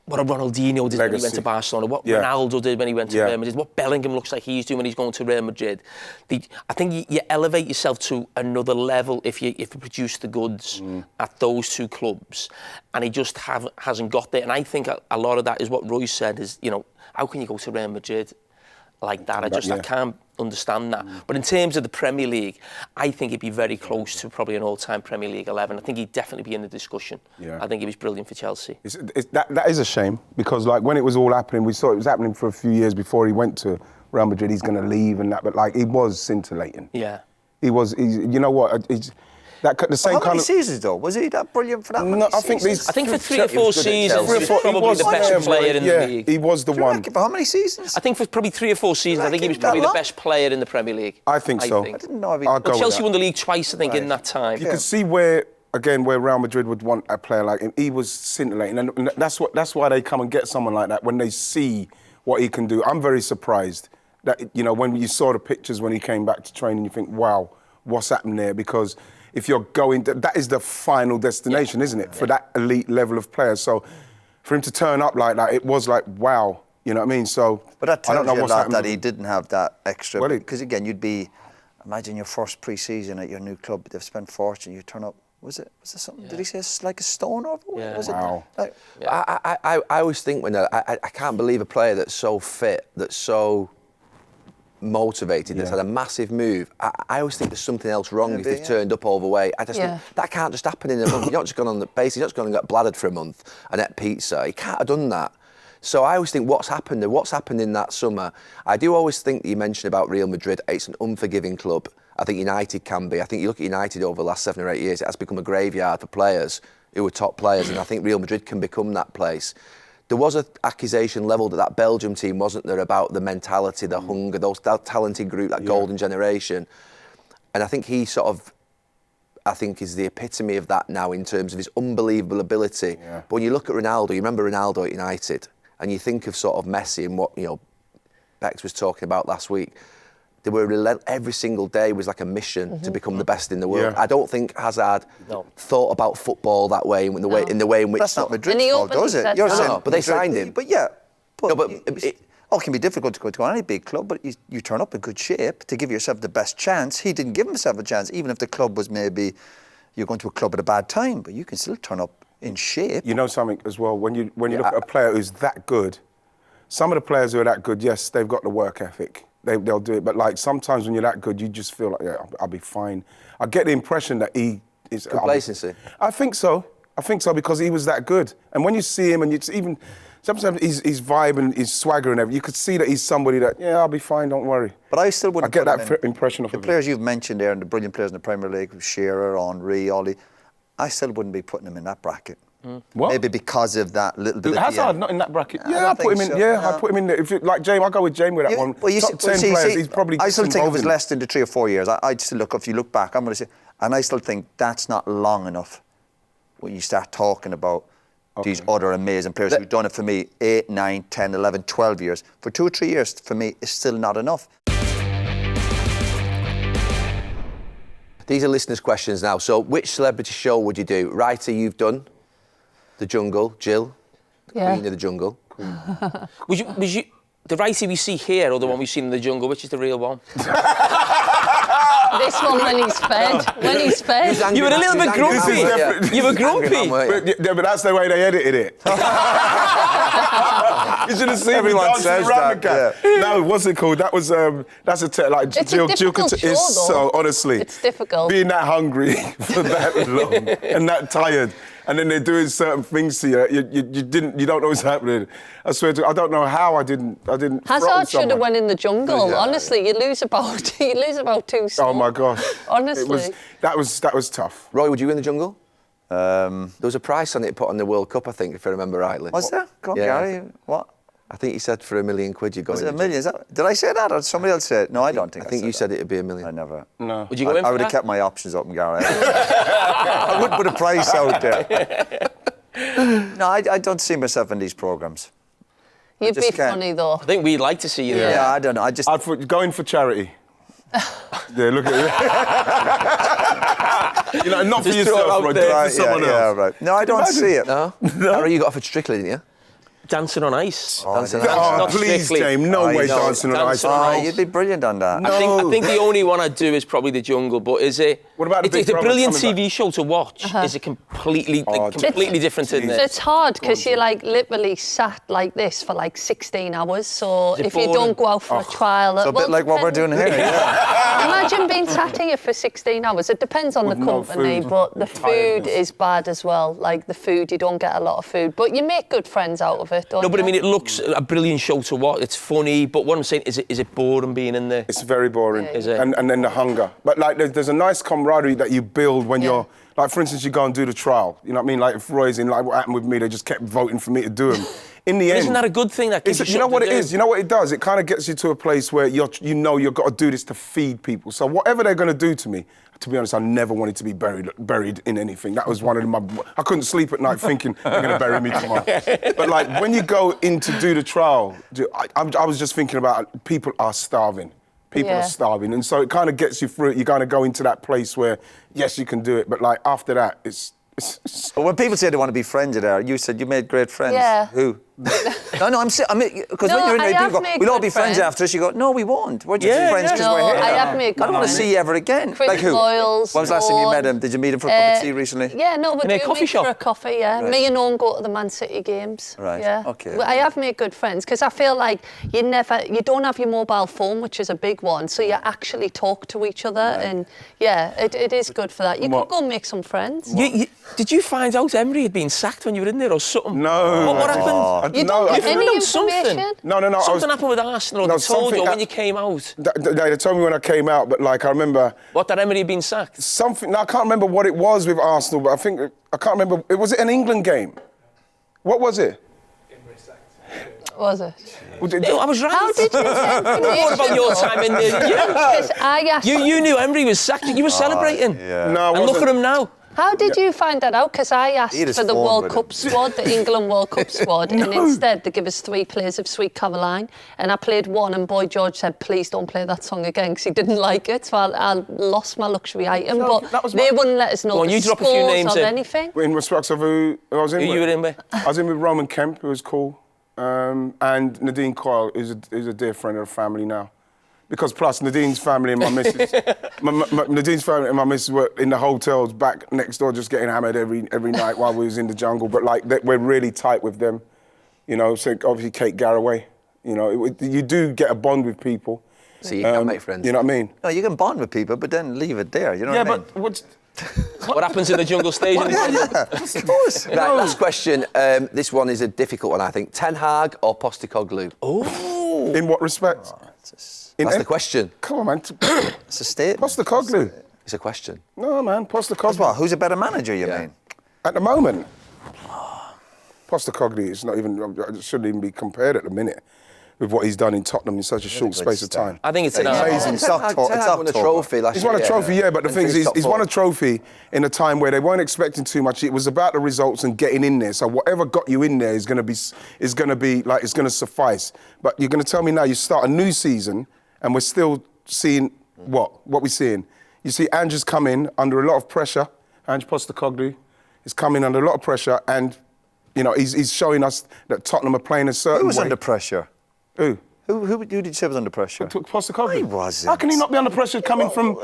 what a Ronaldinho did when he went to Barcelona, what Ronaldo did when he went to Real Madrid, what Bellingham looks like he's doing when he's going to Real Madrid. I think you elevate yourself to another level if you produce the goods at those 2 clubs, and he just hasn't got there. And I think a lot of that is what Roy said is, you know, how can you go to Real Madrid like that? I can't understand that. But in terms of the Premier League, I think he'd be very close to probably an all-time Premier League 11. I think he'd definitely be in the discussion. Yeah. I think he was brilliant for Chelsea. That is a shame, because like when it was all happening, we saw it was happening for a few years before he went to Real Madrid. He's going to leave and that, but like he was scintillating. Yeah. You know what? How many seasons though? Was he that brilliant for that many seasons? I think for 3 or 4 seasons, he was probably the best player in the league. He was the one. For how many seasons? I think for probably 3 or 4 seasons, I think he was probably the best player in the Premier League. I think so. I didn't know. Chelsea won the league twice, I think, in that time. You can see where Real Madrid would want a player like him. He was scintillating, and that's why they come and get someone like that when they see what he can do. I'm very surprised that, you know, when you saw the pictures when he came back to training, you think, wow, what's happened there? Because if you're going, that is the final destination, isn't it, for that elite level of players? So for him to turn up like that, it was like, wow, you know what I mean? So, but that tells you a lot that he didn't have that extra. Because again, imagine your first pre-season at your new club, they've spent fortune, you turn up. Was it something? Did he say it's like a stone or was wow. It? Like, I always think when I can't believe a player that's so fit, that's so motivated, that's had a massive move. I always think there's something else wrong if they've turned up overweight. I just think that can't just happen in a month. You're not just gone on the base, you're not just gone and got bladdered for a month and ate pizza. You can't have done that. So I always think what's happened in that summer. I do always think that you mentioned about Real Madrid, it's an unforgiving club. I think United can be. I think you look at United over the last 7 or 8 years, it has become a graveyard for players who are top players, and I think Real Madrid can become that place. There was an accusation levelled at that Belgium team, wasn't there, about the mentality, the hunger, that talented group, that golden generation. And I think he sort of I think, is the epitome of that now in terms of his unbelievable ability. Yeah. But when you look at Ronaldo, you remember Ronaldo at United, and you think of sort of Messi and what, you know, Bex was talking about last week. They were every single day was like a mission to become the best in the world. Yeah. I don't think Hazard thought about football that way, in the way in which. That's not Madrid's And he fault, openly does it? said You're that. saying No, but they Madrid- signed him. But yeah, No, but it can be difficult to go to any big club, but you turn up in good shape to give yourself the best chance. He didn't give himself a chance, even if the club was maybe you're going to a club at a bad time, but you can still turn up in shape. You know something as well, when you look at a player who's that good, some of the players who are that good, yes, they've got the work ethic. They'll do it. But like sometimes when you're that good, you just feel like, yeah, I'll be fine. I get the impression that he is... Complacency? I think so because he was that good. And when you see him and you even... Sometimes his vibe and his swagger and everything, you could see that he's somebody that, yeah, I'll be fine, don't worry. But I still wouldn't I get put him that in. impression of The him. players you've mentioned there and the brilliant players in the Premier League, Shearer, Henry, Ollie, I still wouldn't be putting him in that bracket. What? Maybe because of that little bit Hazard not in that bracket. I Yeah, don't I put him think in. so. Yeah, No. I put him in there. If like James, I'll go with James with that one. Well, you Top see, 10 see, players, see, he's probably I still think it involved was in less than the 3 or 4 years. I still look, if you look back, I'm going to say, and I still think that's not long enough when you start talking about these other amazing players who've done it for me 8, 9, 10, 11, 12 years. For 2 or 3 years, for me, it's still not enough. These are listeners' questions now. So, which celebrity show would you do? Wrighty, you've done The Jungle. Jill, Queen of the Jungle. Was you the Wrighty we see here or the one we've seen in the jungle? Which is the real one? This one when he's fed. When he's fed. You were a little bit grumpy. You were grumpy. But that's the way they edited it. You should have seen Everyone me dancing says around that, the cat. No, what's it called? That was that's a like It's a difficult show, is though. so honestly. It's difficult. Being that hungry for that long and that tired, and then they're doing certain things to you. You don't know what's happening. I swear to, I don't know how I didn't. Hazard throttle should have someone. went in the jungle. Yeah. Honestly, you lose about 2 stones. Oh my gosh! Honestly. That was tough. Roy, would you win the jungle? There was a price on it put on the World Cup, I think, if I remember rightly. Was there? Go on, Yeah. Gary. What? I think you said for £1 million you'd go Was in it the $1 million? Did I say that or did somebody else say it? No, I don't think I think you said it'd be $1 million. I never. No. Would you go in I for would have that? kept my options open, Gary. I wouldn't put a price out there. No, I don't see myself in these programmes. You'd be just can't. funny though. I think we'd like to see you there. Yeah, I don't know. I just. I'd go in for charity. Yeah, look at it. Not for Just throw it yourself, out bro. Do there. it for Right, someone else. yeah, right. No, I don't Imagine. see it. No? Harry, you got offered Strictly, didn't you? Dancing on ice. Dancing on Oh, Ice. Not please, Strictly. James. No I way know. dancing on ice. Dancing on Oh, ice. you'd be brilliant on that. No. I think the only one I'd do is probably The Jungle, but is it? What about the Big It's a Brother brilliant coming TV show to watch. Is it completely, completely different, isn't it? It's hard because you're like literally sat like this for like 16 hours. So Is it if you boring? don't go out for a trial, So a bit like what we're doing here. Yeah. Imagine being sat here for 16 hours. It depends on the no company, food. but the food Tiredness. is bad as well. Like the food, you don't get a lot of food, but you make good friends out of it, don't No, but I you? mean, it looks a brilliant show to watch. It's funny, but what I'm saying is it boring being in there? It's very boring. Is it? And then the hunger. But like there's a nice camaraderie that you build when you're, like for instance, you go and do the trial. You know what I mean? Like if Roy's in, like what happened with me, they just kept voting for me to do them. In the end, Isn't that a good thing? That gives you know something what to it do? is? You know what it does? It kind of gets you to a place where you've got to do this to feed people. So whatever they're going to do to me, to be honest, I never wanted to be buried in anything. That was one of I couldn't sleep at night thinking they're going to bury me tomorrow. But like when you go in to do the trial, I was just thinking about people are starving. People are starving. And so it kind of gets you through it. You kind of go into that place where, yes, you can do it. But like after that, it's But when people say they want to be friends there, you said you made great friends. Yeah. Who? No, because when you're in I there, have people go, made we'll all good be friends friends. after this. You go, no, we won't. We're just Yeah, friends yeah. because No, we're here. I have made good I don't want to friends. see you ever again. Chris like who? Boyles, When was the last time you met Owen, him? Did you meet him for a cup of tea recently? Yeah, no, In a we coffee meet shop? for a coffee, yeah. Right. Me and Owen go to the Man City games. Right, Yeah. okay. Well, I have made good friends because I feel like you don't have your mobile phone, which is a big one, so you actually talk to each other, and yeah, it is good for that. You can go and make some friends. Did you find out Emery had been sacked when you were in there or something? No. What happened? You don't I get didn't any know information? something. No. Something happened with Arsenal. No, They told something you when that- you came out. They told me when I came out, but like I remember What, that Emery had been sacked? something. No, I can't remember what it was with Arsenal, but I can't remember. Was it an England game? What was it? Was it? I was right. How did you What about your time in there? Because I asked... You knew Emery was sacked. You were celebrating. Yeah. No, I And look wasn't. at him now. How did you find that out? Because I asked He had his for the phone World with Cup him. squad, the England World Cup squad, and instead they give us 3 players of Sweet Caroline. And I played one, and Boy George said, please don't play that song again, because he didn't like it. So I lost my luxury item. No, but that was they my- wouldn't let us know Go on, the you drop a few scores names or in. anything. In respect of who I was in Who with? you were in with? I was in with Roman Kemp, who was cool, and Nadine Coyle, who's a dear friend of the family now. Because plus Nadine's family and my missus, Nadine's family and my missus were in the hotels back next door, just getting hammered every night while we was in the jungle. But like we're really tight with them, you know. So obviously Kate Garraway, you know, you do get a bond with people. So you can make friends. You know what I mean? No, you can bond with people, but then leave it there. You know Yeah, what I mean? but what's What happens in the jungle station? Yeah, of course. Right, last question. This one is a difficult one, I think. Ten Hag or Postecoglou? Oh. in what respect? That's the question. Come on, man. It's a statement. Postecoglou. It's a question. No, man. That's Postecoglou. what? Who's a better manager, you Yeah. mean? At the moment, Postecoglou is not even. It shouldn't even be compared at the minute with what he's done in Tottenham in such a short good space of start. time. I think it's an Amazing. It's October. Ten Hag won a trophy last He's year. won a trophy, yeah, but the And thing is, finished top he's won a four. trophy in a time where they weren't expecting too much. It was about the results and getting in there. So whatever got you in there is going to be like it's going to suffice. But you're going to tell me now you start a new season and we're still seeing what we're seeing. You see, Ange's come in under a lot of pressure. Ange Postecoglou is coming under a lot of pressure, and you know he's showing us that Tottenham are playing a certain Who was way. under pressure? Who? Who did you say was under pressure? Postecoglou. He wasn't. How can he not be under pressure coming from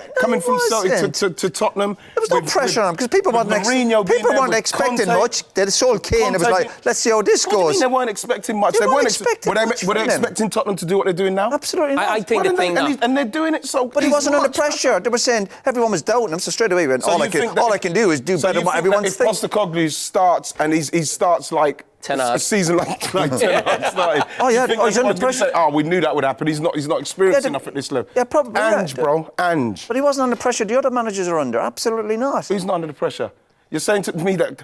Celtic to Tottenham? There was no pressure on him because people weren't expecting much. They sold Kane. It was like, let's see how this What do you goes. mean they weren't expecting much? They weren't expecting much Were they from them. expecting Tottenham to do what they're doing now? Absolutely not. I think the thing and they're doing it so. But he wasn't under pressure. They were saying everyone was doubting him, so straight away he went, all I can do is do better than what everyone's if thinking. Postecoglou starts and he starts like Ten a Hag. season like Ten Hag started. Oh, yeah, you think he's under everyone's gonna pressure. say, oh, we knew that would happen. He's not experienced Yeah, enough at this level. yeah, probably, Ange, yeah. bro, Ange. But he wasn't under pressure. The other managers are under. Absolutely not. Who's not under the pressure? You're saying to me that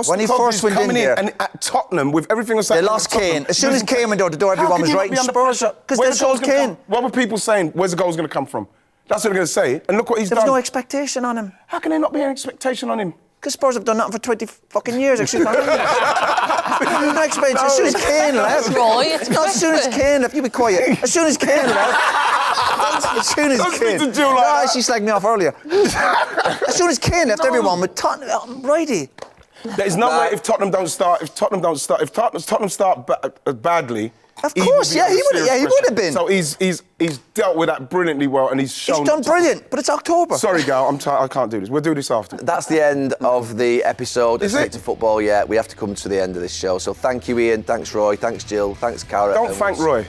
When he first Postecoglou's went in coming there- and at Tottenham with everything else They happening lost at Tottenham, Kane. As soon as Kane went out the door, How everyone can was you not writing be under Spurs pressure? because Where's they the goals sold gonna Kane. come? What were people saying? Where's the goals going to come from? That's what they're going to say. And look what he's There was done. no expectation on him. How can there not be an expectation on him? Because Spurs have done nothing for 20 fucking years. Excuse me. No expectation. As soon as Kane left. Roy, it's No, as soon as Kane left. You be quiet. As soon as Kane left. As soon as Don't speak Kane. to Jill like that. She slagged me off earlier. As soon as Kane left, everyone would righty. There's no way if Tottenham start badly. Of he course, would be yeah, under he would have. serious Yeah, he pressure. would have been. So he's dealt with that brilliantly well, and he's shown. He's done brilliant, but it's October. Sorry, Gal, I'm tired. I can't do this. We'll do this after. That's the end of the episode. Is Straight it? to football, yeah. We have to come to the end of this show. So thank you, Ian. Thanks, Roy. Thanks, Jill. Thanks, Cara. Don't thank Roy.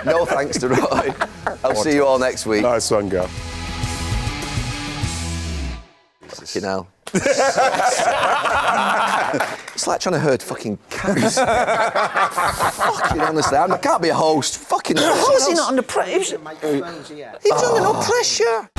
No thanks to Roy. I'll see you all next week. Nice one, Gal. You know. It's like trying to herd fucking cats. Fucking honestly, I can't be a host. Fucking. How is he not under pressure? He was under no pressure.